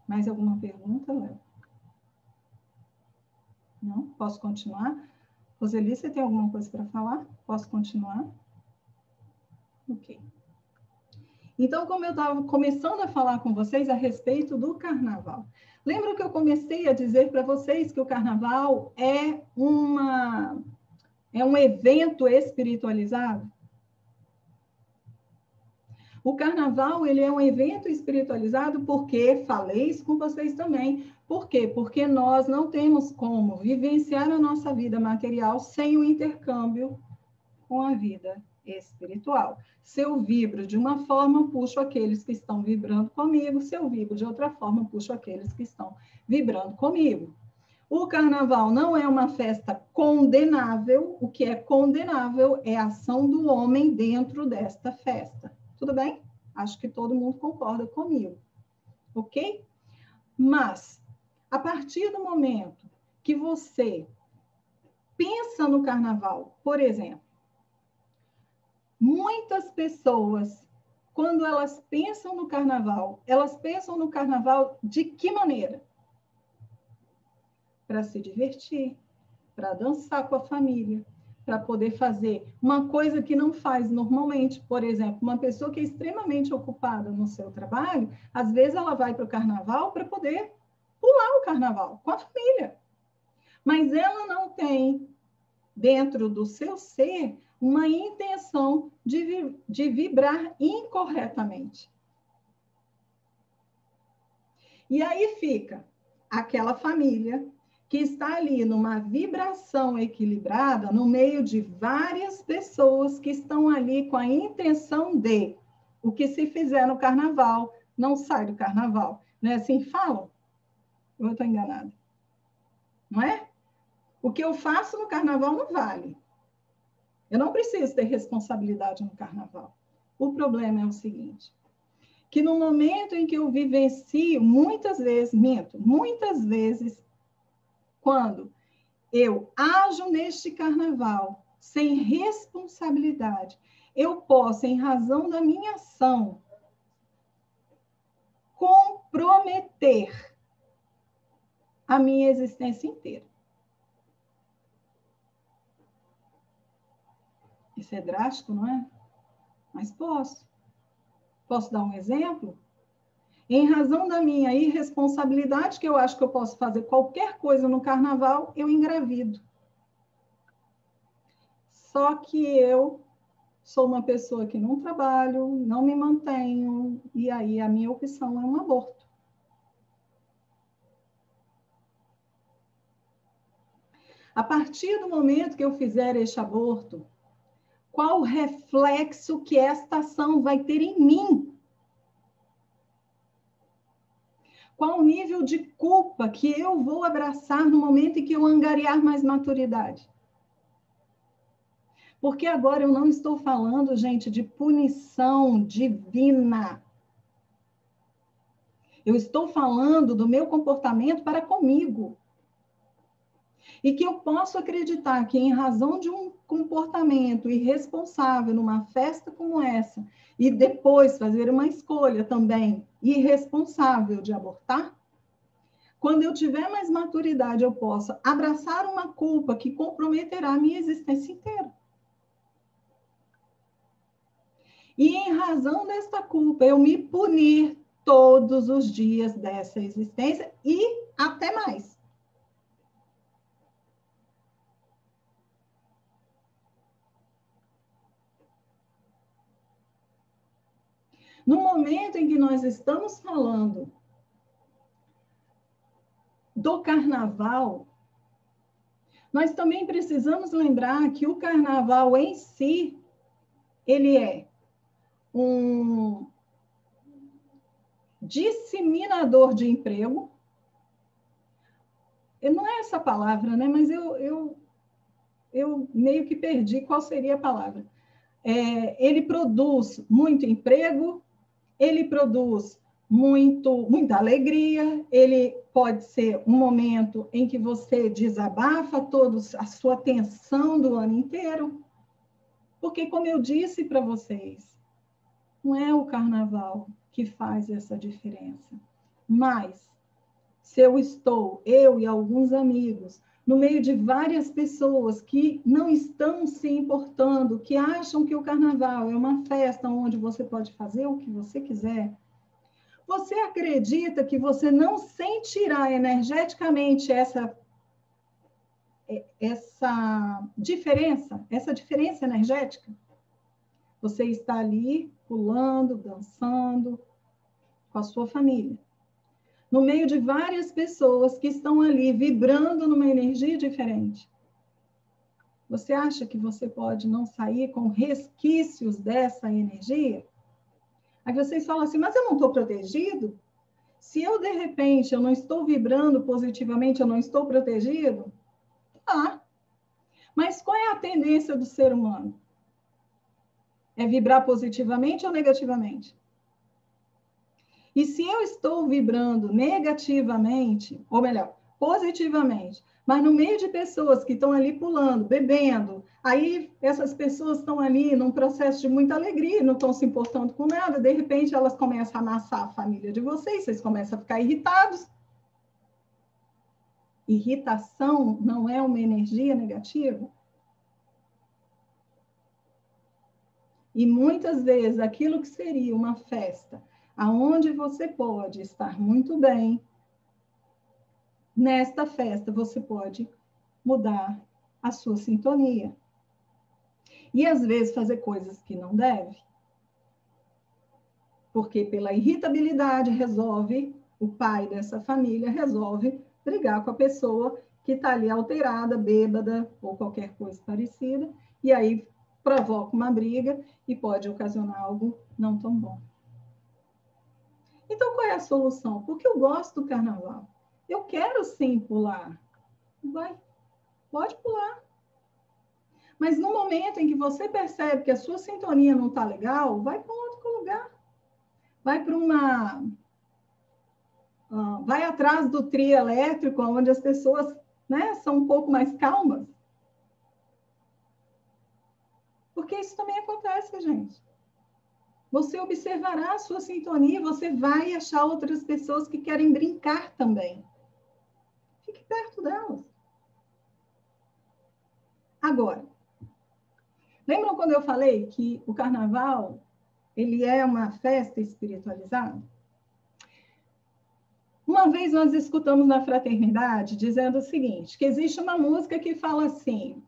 Mais alguma pergunta, Léo? Não? Posso continuar? Roseli, você tem alguma coisa para falar? Posso continuar? Ok. Então, como eu estava começando a falar com vocês a respeito do carnaval. Lembra que eu comecei a dizer para vocês que o carnaval é um evento espiritualizado? O carnaval, ele é um evento espiritualizado porque, falei isso com vocês também, por quê? Porque nós não temos como vivenciar a nossa vida material sem o intercâmbio com a vida espiritual. Se eu vibro de uma forma, puxo aqueles que estão vibrando comigo, se eu vibro de outra forma, puxo aqueles que estão vibrando comigo. O carnaval não é uma festa condenável, o que é condenável é a ação do homem dentro desta festa. Tudo bem? Acho que todo mundo concorda comigo. Ok? Mas, a partir do momento que você pensa no carnaval, por exemplo, muitas pessoas, quando elas pensam no carnaval de que maneira? Para se divertir, para dançar com a família, para poder fazer uma coisa que não faz normalmente. Por exemplo, uma pessoa que é extremamente ocupada no seu trabalho, às vezes ela vai para o carnaval para poder pular o carnaval com a família. Mas ela não tem, dentro do seu ser, uma intenção de vibrar incorretamente. E aí fica aquela família que está ali numa vibração equilibrada, no meio de várias pessoas que estão ali com a intenção de o que se fizer no carnaval, não sai do carnaval. Não é assim que falam? Ou eu estou enganada? Não é? O que eu faço no carnaval não vale. Eu não preciso ter responsabilidade no carnaval. O problema é o seguinte, que no momento em que eu vivencio, muitas vezes, quando eu ajo neste carnaval sem responsabilidade, eu posso, em razão da minha ação, comprometer a minha existência inteira. Isso é drástico, não é? Mas posso. Posso dar um exemplo? Em razão da minha irresponsabilidade, que eu acho que eu posso fazer qualquer coisa no carnaval, eu engravido. Só que eu sou uma pessoa que não trabalho, não me mantenho, e aí a minha opção é um aborto. A partir do momento que eu fizer este aborto, qual o reflexo que esta ação vai ter em mim? Qual o nível de culpa que eu vou abraçar no momento em que eu angariar mais maturidade? Porque agora eu não estou falando, gente, de punição divina. Eu estou falando do meu comportamento para comigo. E que eu posso acreditar que, em razão de um comportamento irresponsável numa festa como essa, e depois fazer uma escolha também irresponsável de abortar, quando eu tiver mais maturidade, eu posso abraçar uma culpa que comprometerá a minha existência inteira. E, em razão desta culpa, eu me punir todos os dias dessa existência e até mais. No momento em que nós estamos falando do carnaval, nós também precisamos lembrar que o carnaval em si, ele é um disseminador de emprego. Não é essa palavra, né? Mas eu meio que perdi qual seria a palavra. Ele produz muito emprego, ele produz muita alegria, ele pode ser um momento em que você desabafa toda a sua tensão do ano inteiro, porque, como eu disse para vocês, não é o carnaval que faz essa diferença, mas se eu e alguns amigos, no meio de várias pessoas que não estão se importando, que acham que o carnaval é uma festa onde você pode fazer o que você quiser, você acredita que você não sentirá energeticamente essa diferença energética? Você está ali pulando, dançando com a sua família, no meio de várias pessoas que estão ali vibrando numa energia diferente. Você acha que você pode não sair com resquícios dessa energia? Aí vocês falam assim, mas eu não estou protegido? Se eu, de repente, eu não estou vibrando positivamente, eu não estou protegido? Mas qual é a tendência do ser humano? É vibrar positivamente ou negativamente? E se eu estou vibrando negativamente, ou melhor, positivamente, mas no meio de pessoas que estão ali pulando, bebendo, aí essas pessoas estão ali num processo de muita alegria, não estão se importando com nada, de repente elas começam a amassar a família de vocês começam a ficar irritados. Irritação não é uma energia negativa? E muitas vezes aquilo que seria uma festa, aonde você pode estar muito bem, nesta festa você pode mudar a sua sintonia. E às vezes fazer coisas que não deve. Porque pela irritabilidade o pai dessa família resolve brigar com a pessoa que está ali alterada, bêbada ou qualquer coisa parecida, e aí provoca uma briga e pode ocasionar algo não tão bom. Então, qual é a solução? Porque eu gosto do carnaval. Eu quero sim pular. Pode pular. Mas no momento em que você percebe que a sua sintonia não está legal, vai para um outro lugar. Vai para vai atrás do trio elétrico, onde as pessoas, né, são um pouco mais calmas. Porque isso também acontece, gente. Você observará a sua sintonia, você vai achar outras pessoas que querem brincar também. Fique perto delas. Agora, lembram quando eu falei que o carnaval, ele é uma festa espiritualizada? Uma vez nós escutamos na fraternidade dizendo o seguinte, que existe uma música que fala assim,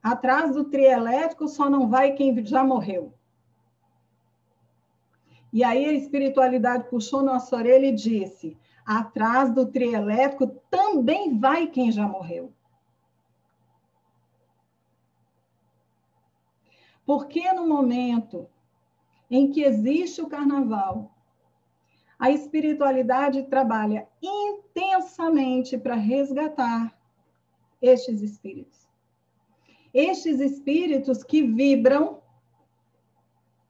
atrás do trio elétrico só não vai quem já morreu. E aí a espiritualidade puxou nossa orelha e disse, atrás do trio elétrico também vai quem já morreu. Porque no momento em que existe o carnaval, a espiritualidade trabalha intensamente para resgatar estes espíritos. Estes espíritos que vibram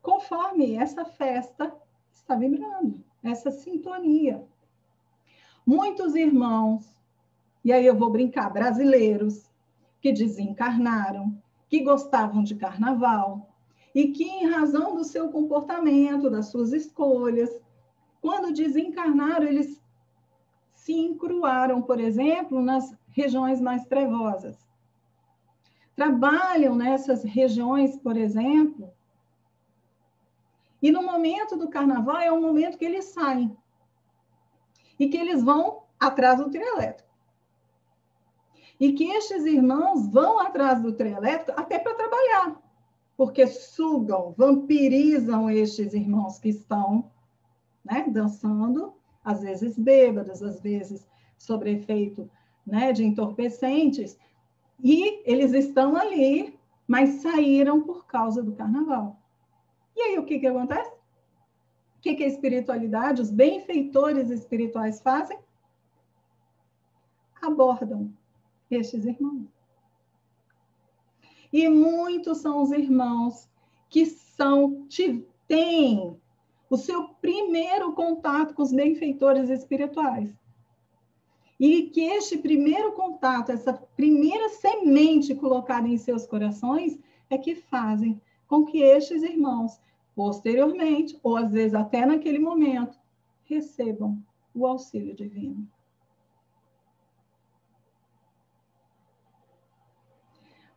conforme essa festa está vibrando, essa sintonia. Muitos irmãos, e aí eu vou brincar, brasileiros, que desencarnaram, que gostavam de carnaval, e que, em razão do seu comportamento, das suas escolhas, quando desencarnaram, eles se encruaram, por exemplo, nas regiões mais trevosas. Trabalham nessas regiões, por exemplo, e no momento do carnaval é o momento que eles saem e que eles vão atrás do trio elétrico. E que estes irmãos vão atrás do trio elétrico até para trabalhar, porque sugam, vampirizam estes irmãos que estão, né, dançando, às vezes bêbados, às vezes sob efeito, né, de entorpecentes, e eles estão ali, mas saíram por causa do carnaval. E aí o que acontece? O que a espiritualidade, os benfeitores espirituais fazem? Abordam estes irmãos. E muitos são os irmãos que têm o seu primeiro contato com os benfeitores espirituais. E que este primeiro contato, essa primeira semente colocada em seus corações, é que fazem com que estes irmãos, posteriormente, ou às vezes até naquele momento, recebam o auxílio divino.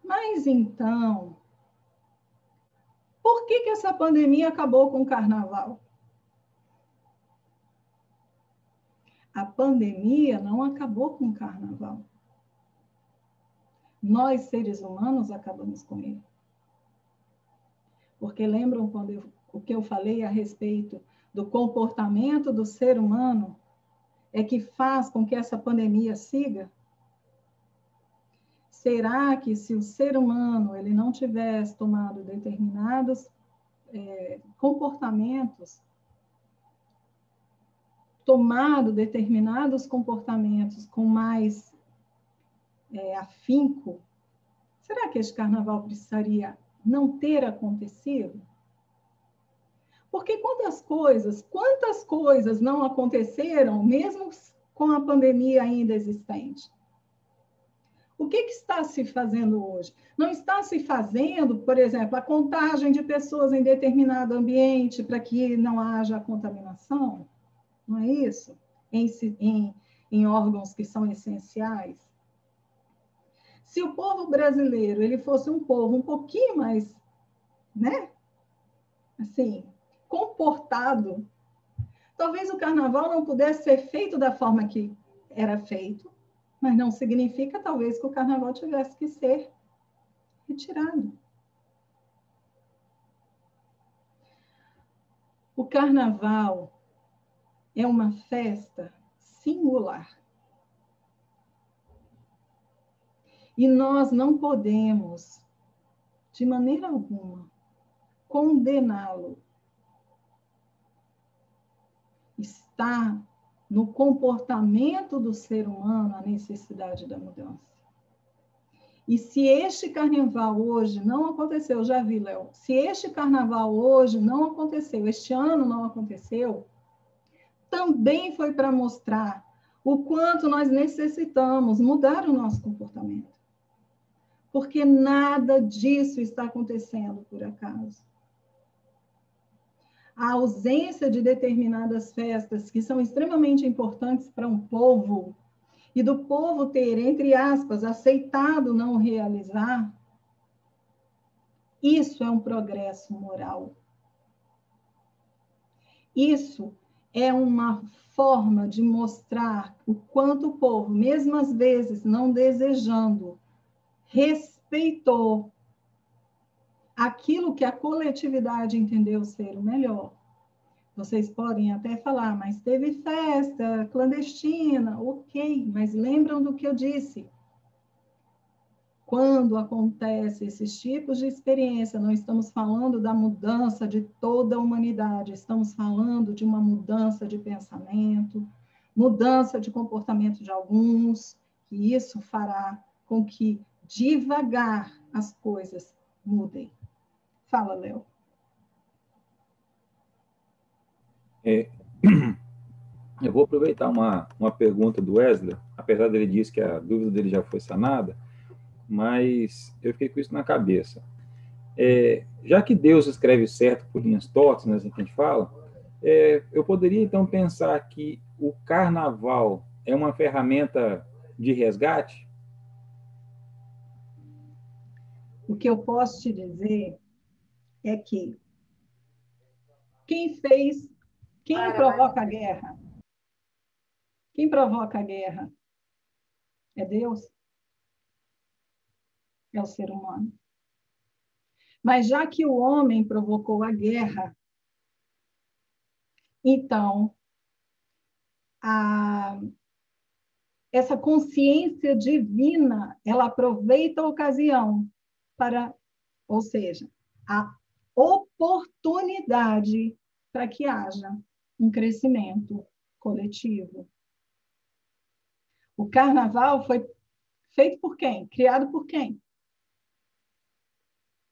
Mas então, por que essa pandemia acabou com o carnaval? A pandemia não acabou com o carnaval. Nós, seres humanos, acabamos com ele. Porque lembram o que eu falei a respeito do comportamento do ser humano é que faz com que essa pandemia siga? Será que se o ser comportamentos ele não tivesse tomado determinados comportamentos com mais afinco, será que este carnaval precisaria não ter acontecido? Porque quantas coisas não aconteceram, mesmo com a pandemia ainda existente? O que está se fazendo hoje? Não está se fazendo, por exemplo, a contagem de pessoas em determinado ambiente para que não haja contaminação? Não é isso? Em órgãos que são essenciais? Se o povo brasileiro ele fosse um povo um pouquinho mais, né, assim, comportado, talvez o carnaval não pudesse ser feito da forma que era feito, mas não significa, talvez, que o carnaval tivesse que ser retirado. O carnaval é uma festa singular. E nós não podemos, de maneira alguma, condená-lo. Está no comportamento do ser humano a necessidade da mudança. E se este carnaval hoje não aconteceu, já vi, Léo, se este carnaval hoje não aconteceu, este ano não aconteceu, também foi para mostrar o quanto nós necessitamos mudar o nosso comportamento. Porque nada disso está acontecendo por acaso. A ausência de determinadas festas que são extremamente importantes para um povo, e do povo ter, entre aspas, aceitado não realizar, isso é um progresso moral. Isso é uma forma de mostrar o quanto o povo, mesmo às vezes não desejando, respeitou aquilo que a coletividade entendeu ser o melhor. Vocês podem até falar, mas teve festa clandestina, ok, mas lembram do que eu disse. quando acontece esses tipos de experiência, não estamos falando da mudança de toda a humanidade, estamos falando de uma mudança de pensamento, mudança de comportamento de alguns, e isso fará com que devagar as coisas mudem. Fala, Léo. Eu vou aproveitar uma pergunta do Wesley, apesar dele dizer que a dúvida dele já foi sanada, mas eu fiquei com isso na cabeça. Já que Deus escreve certo por linhas tortas, né, assim que a gente fala, eu poderia então pensar que o carnaval é uma ferramenta de resgate? O que eu posso te dizer é que quem provoca a guerra? Quem provoca a guerra? É Deus? É o ser humano. Mas já que o homem provocou a guerra, então essa consciência divina, ela aproveita a ocasião ou seja, a oportunidade para que haja um crescimento coletivo. O carnaval foi feito por quem? Criado por quem?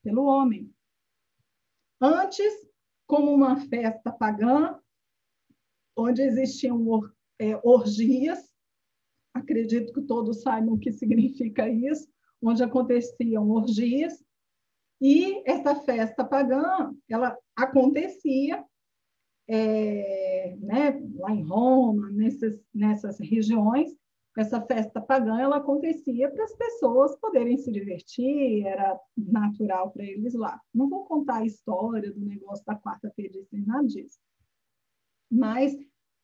Pelo homem. Antes, como uma festa pagã, onde existiam orgias, acredito que todos saibam o que significa isso, onde aconteciam orgias, e essa festa pagã, ela acontecia né, lá em Roma, nessas regiões. Essa festa pagã, ela acontecia para as pessoas poderem se divertir, era natural para eles lá. Não vou contar a história do negócio da quarta-feira, nem nada disso. Mas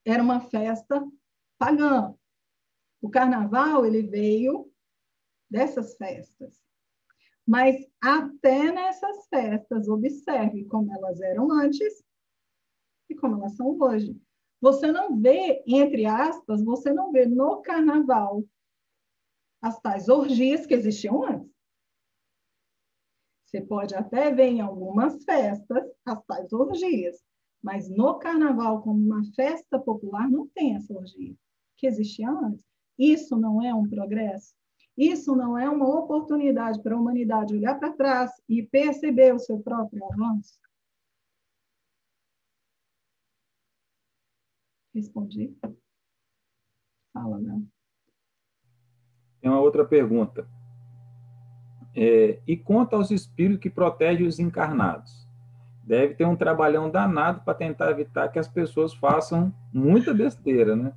era uma festa pagã. O carnaval, ele veio dessas festas. Mas até nessas festas, observe como elas eram antes e como elas são hoje. Você não vê, entre aspas, você não vê no carnaval as tais orgias que existiam antes. Você pode até ver em algumas festas as tais orgias, mas no carnaval, como uma festa popular, não tem essa orgia que existia antes. Isso não é um progresso? Isso não é uma oportunidade para a humanidade olhar para trás e perceber o seu próprio avanço? Respondi. Fala, né? Tem uma outra pergunta. E quanto aos espíritos que protegem os encarnados? Deve ter um trabalhão danado para tentar evitar que as pessoas façam muita besteira, né?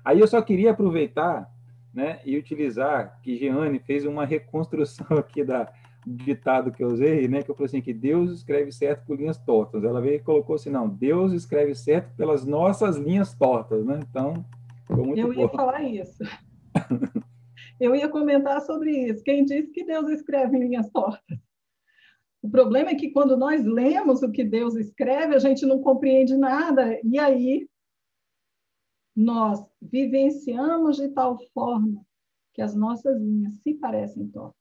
Aí eu só queria aproveitar, né, e utilizar que Jeane fez uma reconstrução aqui do ditado que eu usei, né, que eu falei assim, que Deus escreve certo por linhas tortas. Ela veio e colocou assim, não, Deus escreve certo pelas nossas linhas tortas, né? Então, ficou muito bom. Eu ia falar isso. Eu ia comentar sobre isso. Quem disse que Deus escreve em linhas tortas? O problema é que quando nós lemos o que Deus escreve, a gente não compreende nada, e aí nós vivenciamos de tal forma que as nossas linhas se parecem tortas.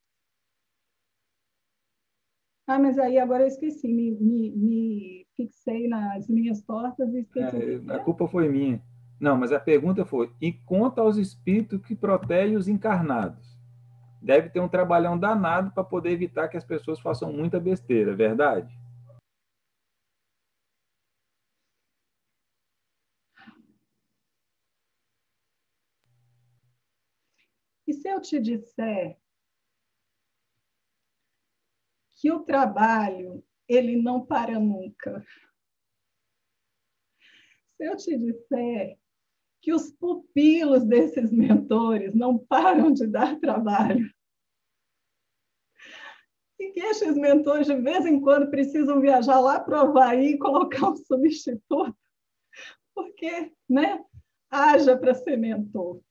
Ah, mas aí agora eu esqueci, me fixei nas linhas tortas e esqueci. A culpa foi minha. Não, mas a pergunta foi, e quanto aos espíritos que protegem os encarnados? Deve ter um trabalhão danado para poder evitar que as pessoas façam muita besteira, é verdade? E se eu te disser que o trabalho, ele não para nunca? Se eu te disser que os pupilos desses mentores não param de dar trabalho, e que esses mentores, de vez em quando, precisam viajar lá para o Havaí e colocar um substituto, porque, né, haja para ser mentor.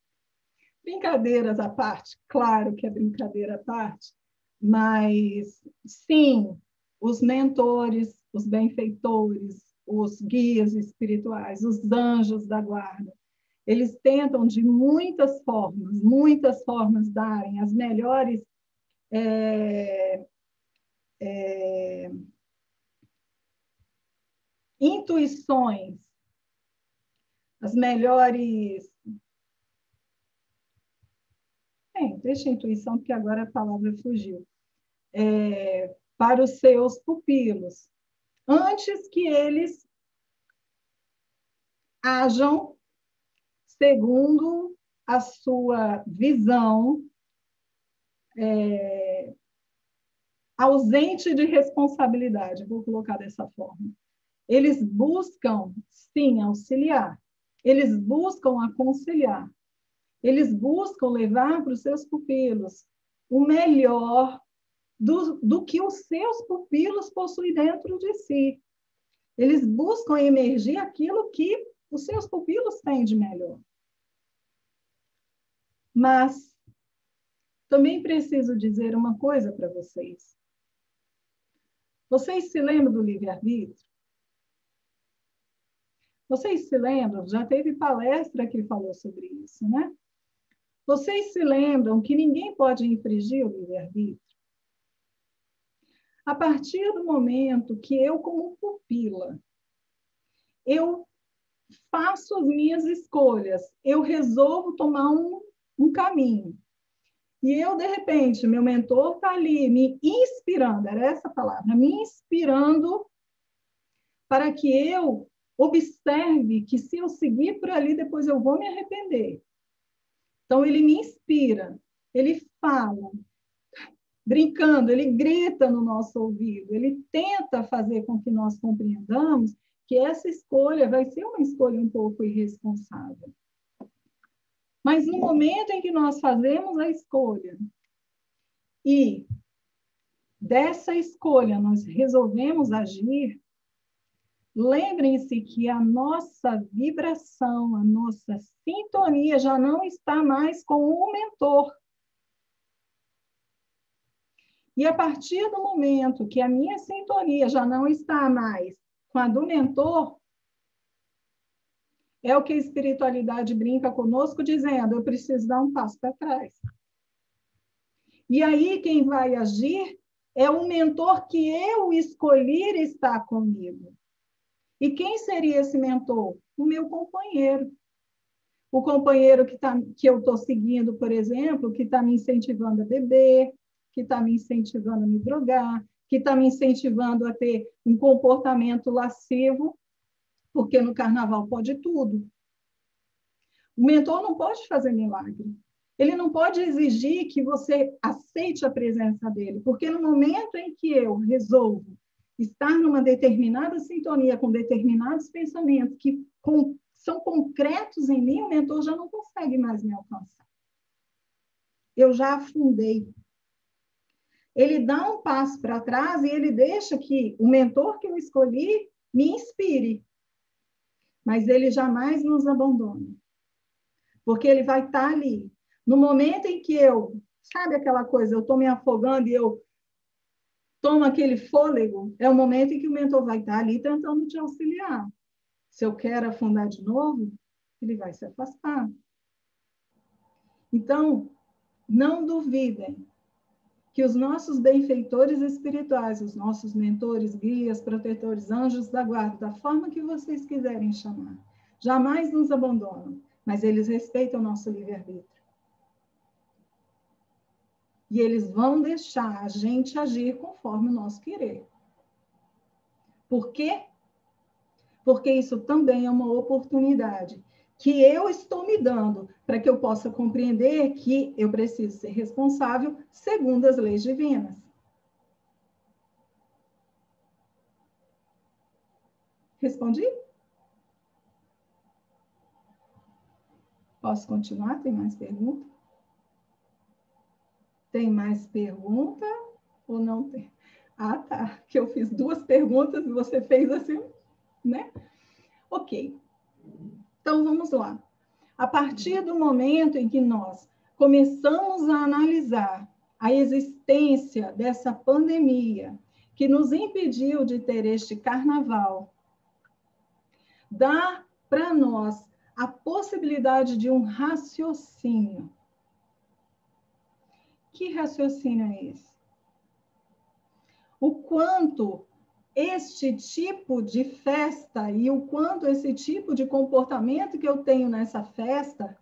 Brincadeiras à parte, claro que é brincadeira à parte, mas, sim, os mentores, os benfeitores, os guias espirituais, os anjos da guarda, eles tentam de muitas formas darem as melhores intuições, as melhores... deixa a intuição, porque agora a palavra fugiu. Para os seus pupilos, antes que eles ajam segundo a sua visão ausente de responsabilidade, vou colocar dessa forma. Eles buscam, sim, auxiliar. Eles buscam aconselhar. Eles buscam levar para os seus pupilos o melhor do que os seus pupilos possuem dentro de si. Eles buscam emergir aquilo que os seus pupilos têm de melhor. Mas também preciso dizer uma coisa para vocês. Vocês se lembram do livre-arbítrio? Vocês se lembram? Já teve palestra que falou sobre isso, né? Vocês se lembram que ninguém pode infringir o livre-arbítrio? A partir do momento que eu, como pupila, eu faço as minhas escolhas, eu resolvo tomar um caminho. E eu, de repente, meu mentor está ali me inspirando, era essa a palavra, me inspirando para que eu observe que se eu seguir por ali, depois eu vou me arrepender. Então, ele me inspira, ele fala, brincando, ele grita no nosso ouvido, ele tenta fazer com que nós compreendamos que essa escolha vai ser uma escolha um pouco irresponsável. Mas no momento em que nós fazemos a escolha e dessa escolha nós resolvemos agir, lembrem-se que a nossa vibração, a nossa sintonia já não está mais com o mentor. E a partir do momento que a minha sintonia já não está mais com a do mentor, é o que a espiritualidade brinca conosco, dizendo, eu preciso dar um passo para trás. E aí quem vai agir é o mentor que eu escolher estar comigo. E quem seria esse mentor? O meu companheiro. O companheiro que eu estou seguindo, por exemplo, que está me incentivando a beber, que está me incentivando a me drogar, que está me incentivando a ter um comportamento lascivo, porque no carnaval pode tudo. O mentor não pode fazer milagre. Ele não pode exigir que você aceite a presença dele, porque no momento em que eu resolvo estar numa determinada sintonia com determinados pensamentos que são concretos em mim, o mentor já não consegue mais me alcançar. Eu já afundei. Ele dá um passo para trás e ele deixa que o mentor que eu escolhi me inspire. Mas ele jamais nos abandona. Porque ele vai estar ali. No momento em que sabe aquela coisa, eu estou me afogando e eu tomo aquele fôlego, é o momento em que o mentor vai estar ali tentando te auxiliar. Se eu quero afundar de novo, ele vai se afastar. Então, não duvidem que os nossos benfeitores espirituais, os nossos mentores, guias, protetores, anjos da guarda, da forma que vocês quiserem chamar, jamais nos abandonam, mas eles respeitam o nosso livre-arbítrio. E eles vão deixar a gente agir conforme o nosso querer. Por quê? Porque isso também é uma oportunidade que eu estou me dando para que eu possa compreender que eu preciso ser responsável segundo as leis divinas. Respondi? Posso continuar? Tem mais pergunta? Tem mais pergunta ou não tem? Ah, tá. Que eu fiz 2 perguntas e você fez assim, né? Ok. Então, vamos lá. A partir do momento em que nós começamos a analisar a existência dessa pandemia que nos impediu de ter este carnaval, dá para nós a possibilidade de um raciocínio Que raciocínio é esse? O quanto este tipo de festa e o quanto esse tipo de comportamento que eu tenho nessa festa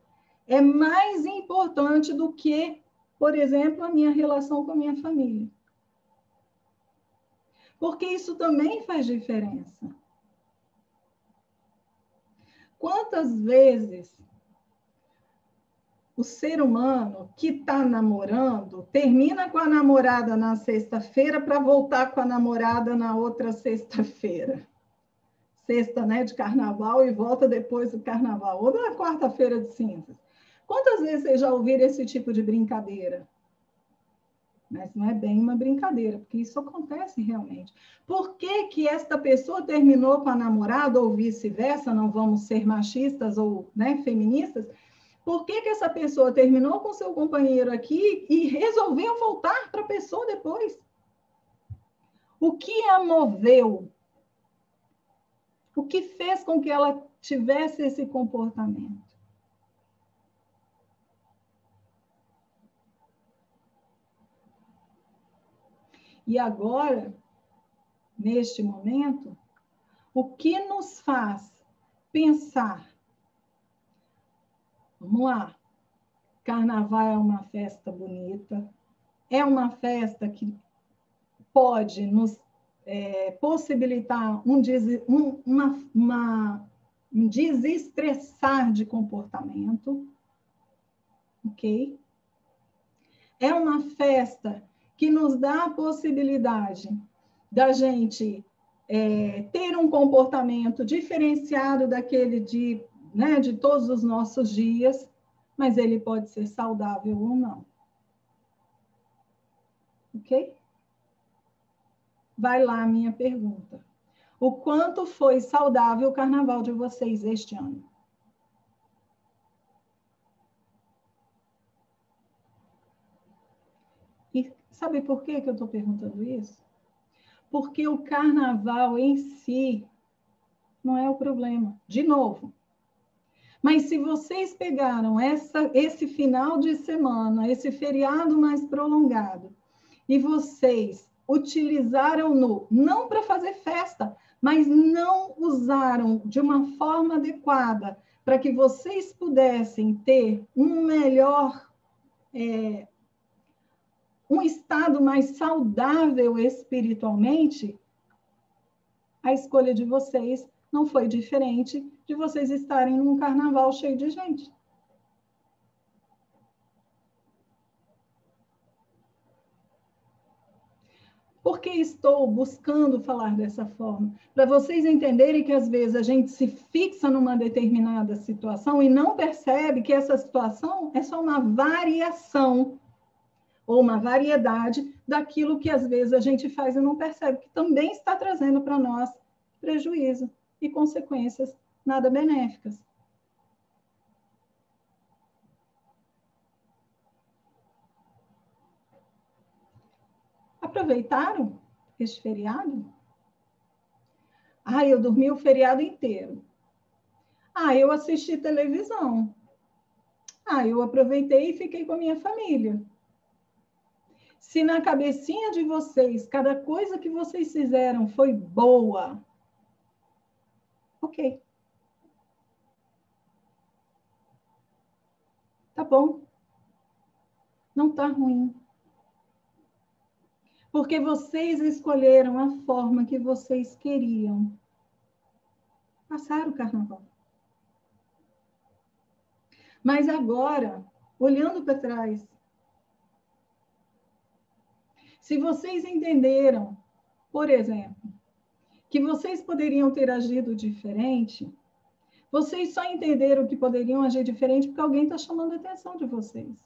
é mais importante do que, por exemplo, a minha relação com a minha família. Porque isso também faz diferença. Quantas vezes o ser humano que está namorando termina com a namorada na sexta-feira para voltar com a namorada na outra sexta-feira? Sexta, né, de carnaval e volta depois do carnaval, ou na quarta-feira de cinzas. Quantas vezes vocês já ouviram esse tipo de brincadeira? Mas não é bem uma brincadeira, porque isso acontece realmente. Por que que esta pessoa terminou com a namorada ou vice-versa? Não vamos ser machistas ou, né, feministas. Por que que essa pessoa terminou com seu companheiro aqui e resolveu voltar para a pessoa depois? O que a moveu? O que fez com que ela tivesse esse comportamento? E agora, neste momento, o que nos faz pensar? Vamos lá. Carnaval é uma festa bonita, é uma festa que pode nos possibilitar um desestressar de comportamento, ok? É uma festa que nos dá a possibilidade da gente ter um comportamento diferenciado daquele de todos os nossos dias, mas ele pode ser saudável ou não. Ok? Vai lá a minha pergunta. O quanto foi saudável o carnaval de vocês este ano? E sabe por que eu estou perguntando isso? Porque o carnaval em si não é o problema. De novo. Mas se vocês pegaram esse final de semana, esse feriado mais prolongado, e vocês utilizaram-no não para fazer festa, mas não usaram de uma forma adequada para que vocês pudessem ter um melhor, um estado mais saudável espiritualmente, a escolha de vocês não foi diferente de vocês estarem num carnaval cheio de gente. Por que estou buscando falar dessa forma? Para vocês entenderem que, às vezes, a gente se fixa numa determinada situação e não percebe que essa situação é só uma variação ou uma variedade daquilo que, às vezes, a gente faz e não percebe, que também está trazendo para nós prejuízo e consequências nada benéficas. Aproveitaram este feriado? Eu dormi o feriado inteiro. Eu assisti televisão. Eu aproveitei e fiquei com a minha família. Se na cabecinha de vocês, cada coisa que vocês fizeram foi boa, ok. Tá bom. Não tá ruim. Porque vocês escolheram a forma que vocês queriam passar o carnaval. Mas agora, olhando para trás, se vocês entenderam, por exemplo, que vocês poderiam ter agido diferente, vocês só entenderam que poderiam agir diferente porque alguém está chamando a atenção de vocês.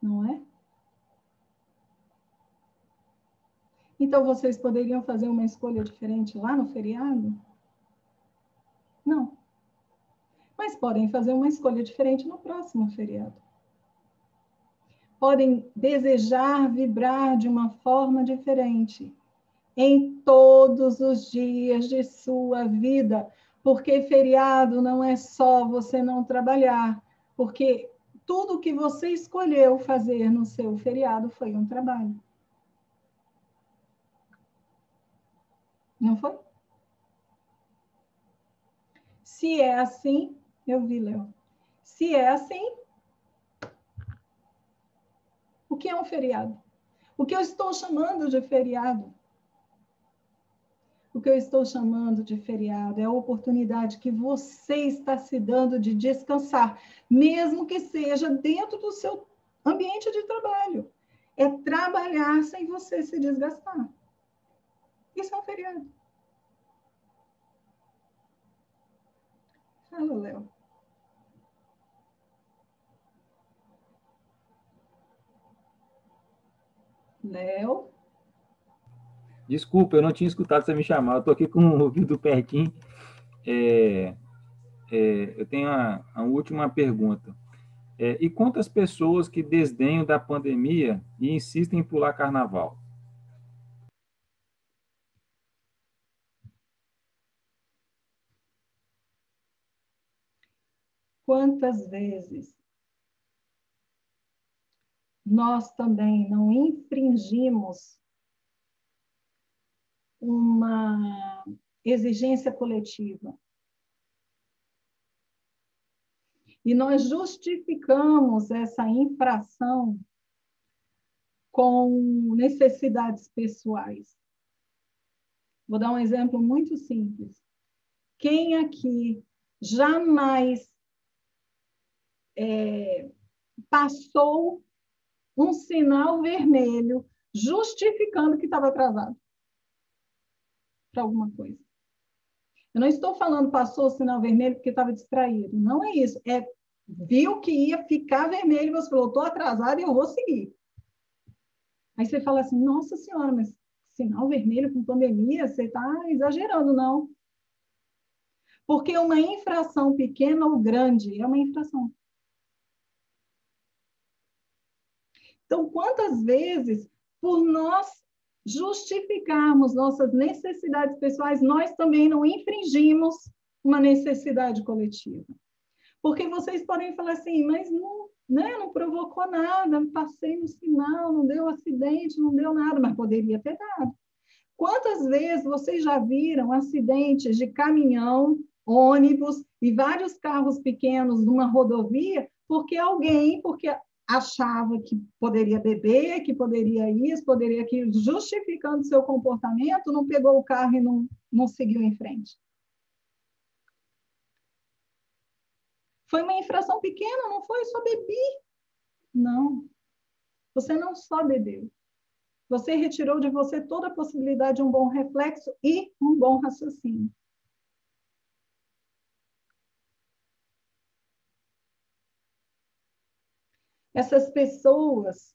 Não é? Então, vocês poderiam fazer uma escolha diferente lá no feriado? Não. Mas podem fazer uma escolha diferente no próximo feriado. Podem desejar vibrar de uma forma diferente em todos os dias de sua vida, porque feriado não é só você não trabalhar, porque tudo que você escolheu fazer no seu feriado foi um trabalho. Não foi? Se é assim, eu vi, Léo. Se é assim, o que é um feriado? O que eu estou chamando de feriado? O que eu estou chamando de feriado é a oportunidade que você está se dando de descansar, mesmo que seja dentro do seu ambiente de trabalho. É trabalhar sem você se desgastar. Isso é um feriado. Fala, Léo. Léo? Desculpa, eu não tinha escutado você me chamar. Eu estou aqui com o ouvido pertinho. Eu tenho a última pergunta. E quantas pessoas que desdenham da pandemia e insistem em pular carnaval? Quantas vezes nós também não infringimos uma exigência coletiva? E nós justificamos essa infração com necessidades pessoais. Vou dar um exemplo muito simples. Quem aqui jamais passou um sinal vermelho justificando que estava atrasado para alguma coisa? Eu não estou falando passou o sinal vermelho porque estava distraído. Não é isso. Viu que ia ficar vermelho e você falou, estou atrasado e eu vou seguir. Aí você fala assim, nossa senhora, mas sinal vermelho com pandemia, você está exagerando, não. Porque uma infração pequena ou grande é uma infração. Então, quantas vezes, por nós justificarmos nossas necessidades pessoais, nós também não infringimos uma necessidade coletiva? Porque vocês podem falar assim, mas não, né, não provocou nada, passei no sinal, não deu acidente, não deu nada, mas poderia ter dado. Quantas vezes vocês já viram acidentes de caminhão, ônibus e vários carros pequenos numa rodovia, porque achava que poderia beber, que poderia isso, poderia aquilo, justificando seu comportamento, não pegou o carro e não seguiu em frente? Foi uma infração pequena, não foi? Só bebi. Não. Você não só bebeu. Você retirou de você toda a possibilidade de um bom reflexo e um bom raciocínio. Essas pessoas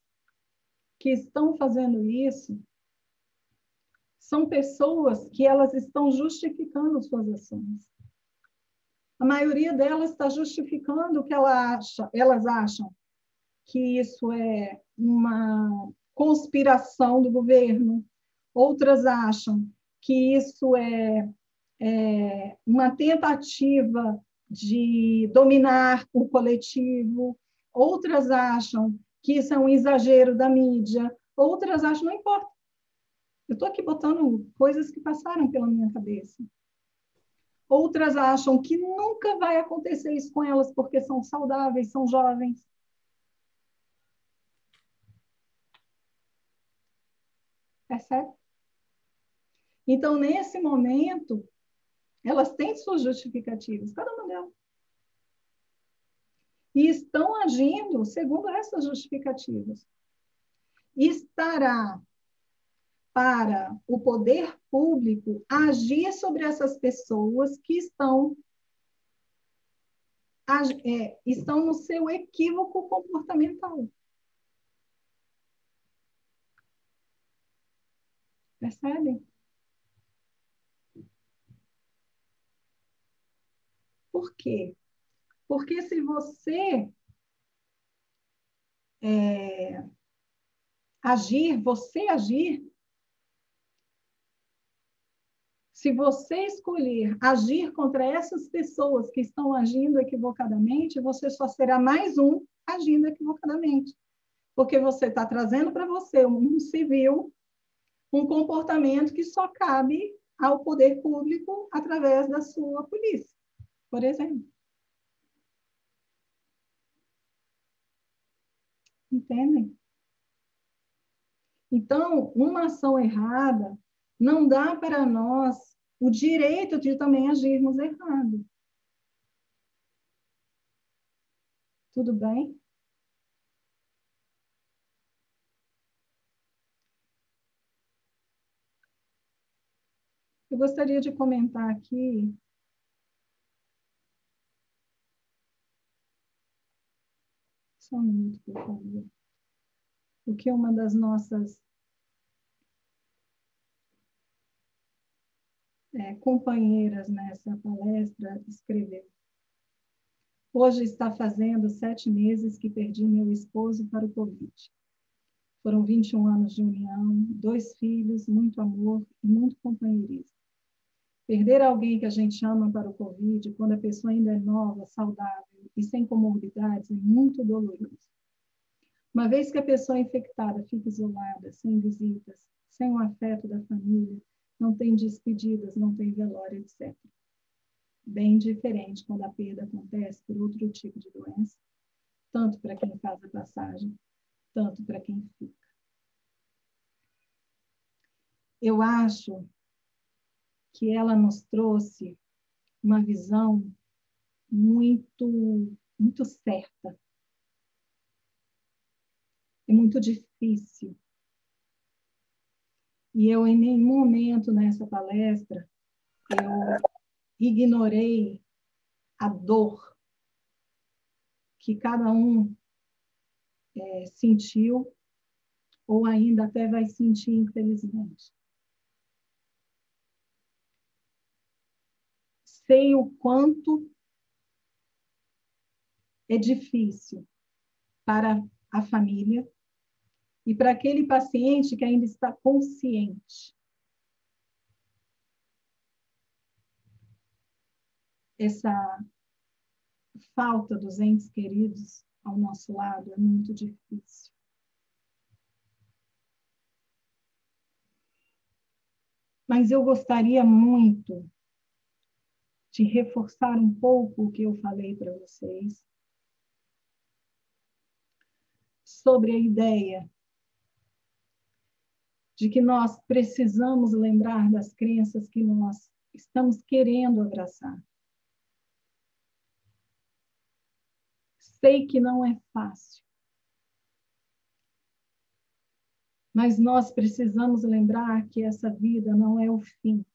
que estão fazendo isso são pessoas que elas estão justificando suas ações. A maioria delas está justificando o que elas acham que isso é uma conspiração do governo. Outras acham que isso é uma tentativa de dominar o coletivo. Outras acham que isso é um exagero da mídia. Outras acham, não importa. Eu estou aqui botando coisas que passaram pela minha cabeça. Outras acham que nunca vai acontecer isso com elas porque são saudáveis, são jovens. Percebe? Então, nesse momento, elas têm suas justificativas, cada uma delas. E estão agindo segundo essas justificativas. Estará para o poder público agir sobre essas pessoas que estão no seu equívoco comportamental. Percebem? Por quê? Porque se você agir, Se você escolher agir contra essas pessoas que estão agindo equivocadamente, você só será mais um agindo equivocadamente. Porque você está trazendo para você, um civil, um comportamento que só cabe ao poder público através da sua polícia, por exemplo. Entendem? Então, uma ação errada não dá para nós o direito de também agirmos errado. Tudo bem? Eu gostaria de comentar aqui só um minuto, por favor. O que uma das nossas companheiras nessa palestra escreveu. Hoje está fazendo 7 meses que perdi meu esposo para o Covid. Foram 21 anos de união, 2 filhos, muito amor e muito companheirismo. Perder alguém que a gente ama para o Covid, quando a pessoa ainda é nova, saudável e sem comorbidades, é muito doloroso. Uma vez que a pessoa infectada fica isolada, sem visitas, sem o afeto da família, não tem despedidas, não tem velório, etc. Bem diferente quando a perda acontece por outro tipo de doença, tanto para quem faz a passagem, tanto para quem fica. Eu acho que ela nos trouxe uma visão muito, muito certa. É muito difícil. E eu, em nenhum momento nessa palestra, eu ignorei a dor que cada um sentiu ou ainda até vai sentir, infelizmente. Sei o quanto é difícil para a família e para aquele paciente que ainda está consciente. Essa falta dos entes queridos ao nosso lado é muito difícil. Mas eu gostaria muito de reforçar um pouco o que eu falei para vocês sobre a ideia de que nós precisamos lembrar das crenças que nós estamos querendo abraçar. Sei que não é fácil, mas nós precisamos lembrar que essa vida não é o fim.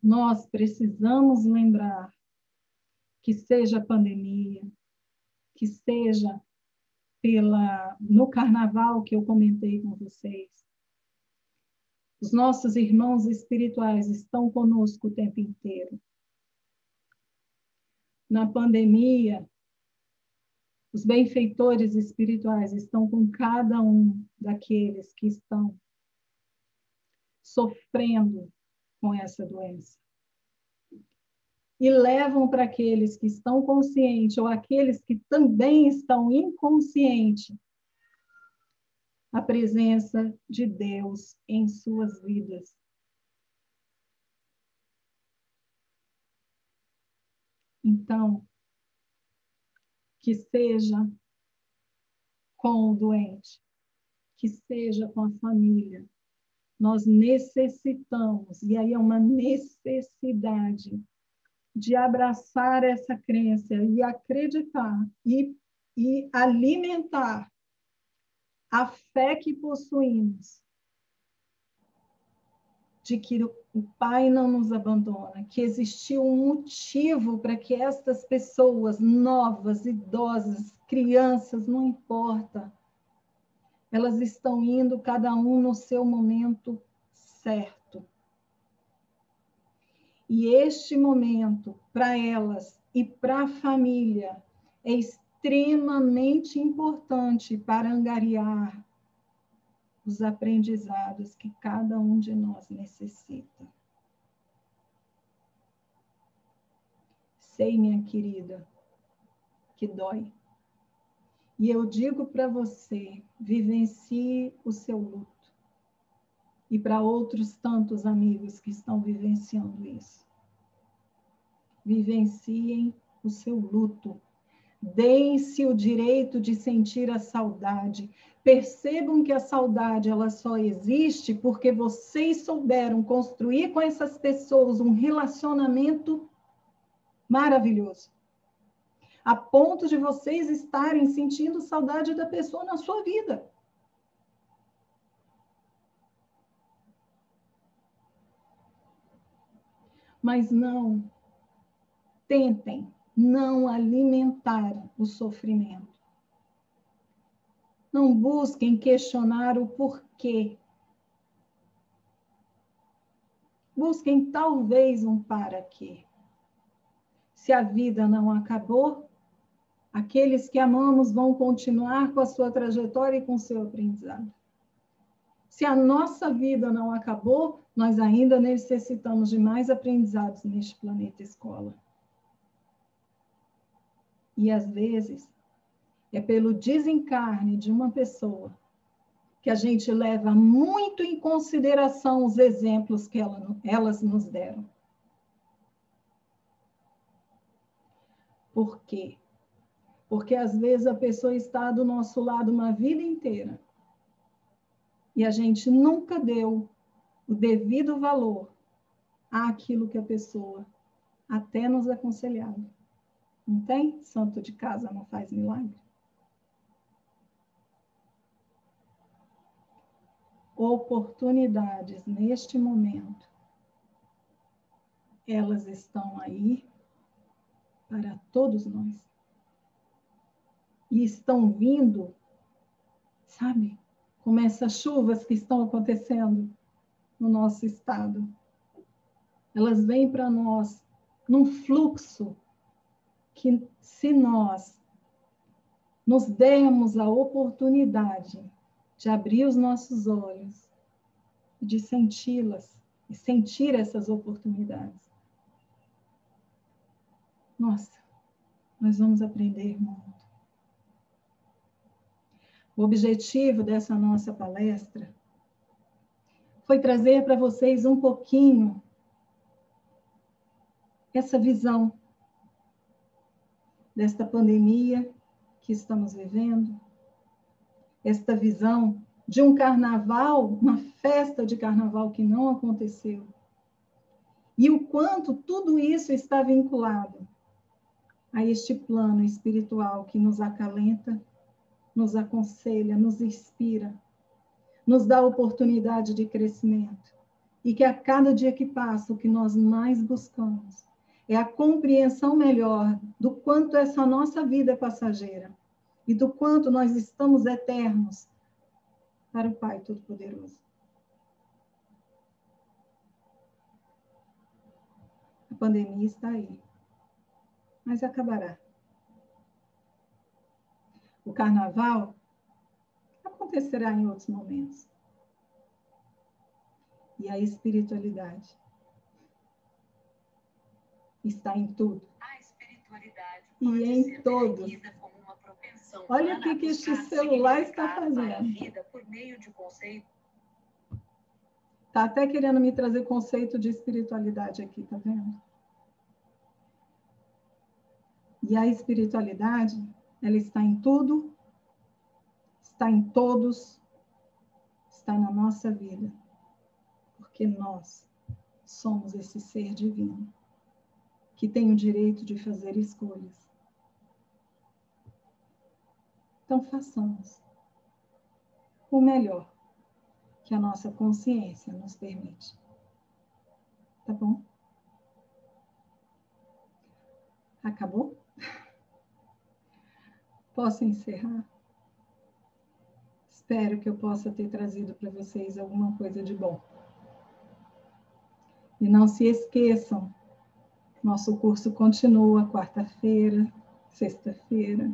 Nós precisamos lembrar que seja pandemia, que seja no carnaval que eu comentei com vocês. Os nossos irmãos espirituais estão conosco o tempo inteiro. Na pandemia, os benfeitores espirituais estão com cada um daqueles que estão sofrendo com essa doença. E levam para aqueles que estão conscientes ou aqueles que também estão inconscientes a presença de Deus em suas vidas. Então, que seja com o doente, que seja com a família, nós necessitamos, e aí é uma necessidade, de abraçar essa crença e acreditar e alimentar a fé que possuímos de que o Pai não nos abandona, que existiu um motivo para que estas pessoas novas, idosas, crianças, não importa, elas estão indo cada um no seu momento certo. E este momento, para elas e para a família, é extremamente importante para angariar os aprendizados que cada um de nós necessita. Sei, minha querida, que dói. E eu digo para você, vivencie o seu luto. E para outros tantos amigos que estão vivenciando isso. Vivenciem o seu luto. Deem-se o direito de sentir a saudade. Percebam que a saudade ela só existe porque vocês souberam construir com essas pessoas um relacionamento maravilhoso. A ponto de vocês estarem sentindo saudade da pessoa na sua vida. Mas não tentem não alimentar o sofrimento. Não busquem questionar o porquê. Busquem talvez um para quê. Se a vida não acabou, aqueles que amamos vão continuar com a sua trajetória e com o seu aprendizado. Se a nossa vida não acabou, nós ainda necessitamos de mais aprendizados neste planeta escola. E às vezes, é pelo desencarne de uma pessoa que a gente leva muito em consideração os exemplos que elas nos deram. Por quê? Porque às vezes a pessoa está do nosso lado uma vida inteira e a gente nunca deu o devido valor àquilo que a pessoa até nos aconselhava. Não tem? Santo de casa não faz milagre. Oportunidades neste momento, elas estão aí para todos nós. E estão vindo, sabe, como essas chuvas que estão acontecendo no nosso estado. Elas vêm para nós num fluxo que, se nós nos dermos a oportunidade de abrir os nossos olhos, de senti-las e sentir essas oportunidades, nossa, nós vamos aprender muito. O objetivo dessa nossa palestra foi trazer para vocês um pouquinho essa visão desta pandemia que estamos vivendo, esta visão de um carnaval, uma festa de carnaval que não aconteceu, e o quanto tudo isso está vinculado a este plano espiritual que nos acalenta, nos aconselha, nos inspira, nos dá oportunidade de crescimento, e que a cada dia que passa, o que nós mais buscamos é a compreensão melhor do quanto essa nossa vida é passageira e do quanto nós estamos eternos para o Pai Todo-Poderoso. A pandemia está aí, mas acabará. O carnaval acontecerá em outros momentos. E a espiritualidade está em tudo. A espiritualidade e em todos. Olha o que este celular está fazendo. Está até querendo me trazer conceito de espiritualidade aqui, tá vendo? E a espiritualidade, ela está em tudo, está em todos, está na nossa vida. Porque nós somos esse ser divino que tem o direito de fazer escolhas. Então, façamos o melhor que a nossa consciência nos permite. Tá bom? Acabou? Posso encerrar? Espero que eu possa ter trazido para vocês alguma coisa de bom. E não se esqueçam, nosso curso continua quarta-feira, sexta-feira,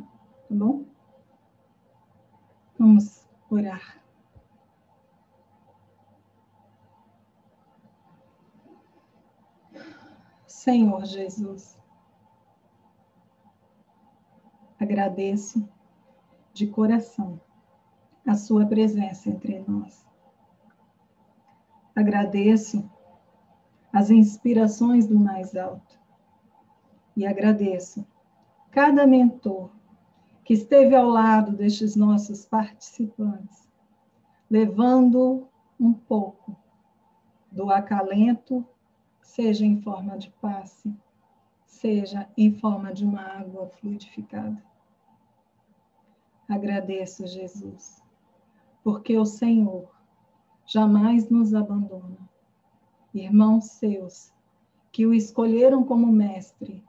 tá bom? Vamos orar. Senhor Jesus, agradeço de coração a sua presença entre nós. Agradeço as inspirações do mais alto e agradeço cada mentor que esteve ao lado destes nossos participantes, levando um pouco do acalento, seja em forma de passe, seja em forma de uma água fluidificada. Agradeço, Jesus, porque o Senhor jamais nos abandona. Irmãos seus, que o escolheram como mestre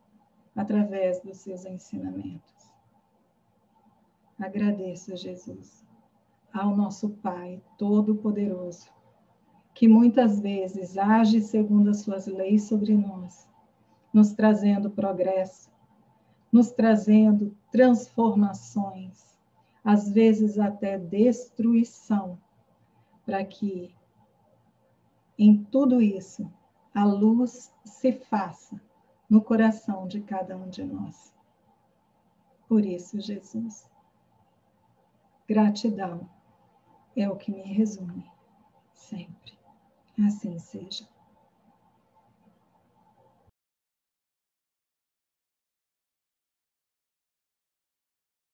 através dos seus ensinamentos. Agradeço, Jesus, ao nosso Pai Todo-Poderoso, que muitas vezes age segundo as suas leis sobre nós, nos trazendo progresso, nos trazendo transformações, às vezes até destruição, para que em tudo isso a luz se faça no coração de cada um de nós. Por isso, Jesus, gratidão é o que me resume sempre. Assim seja.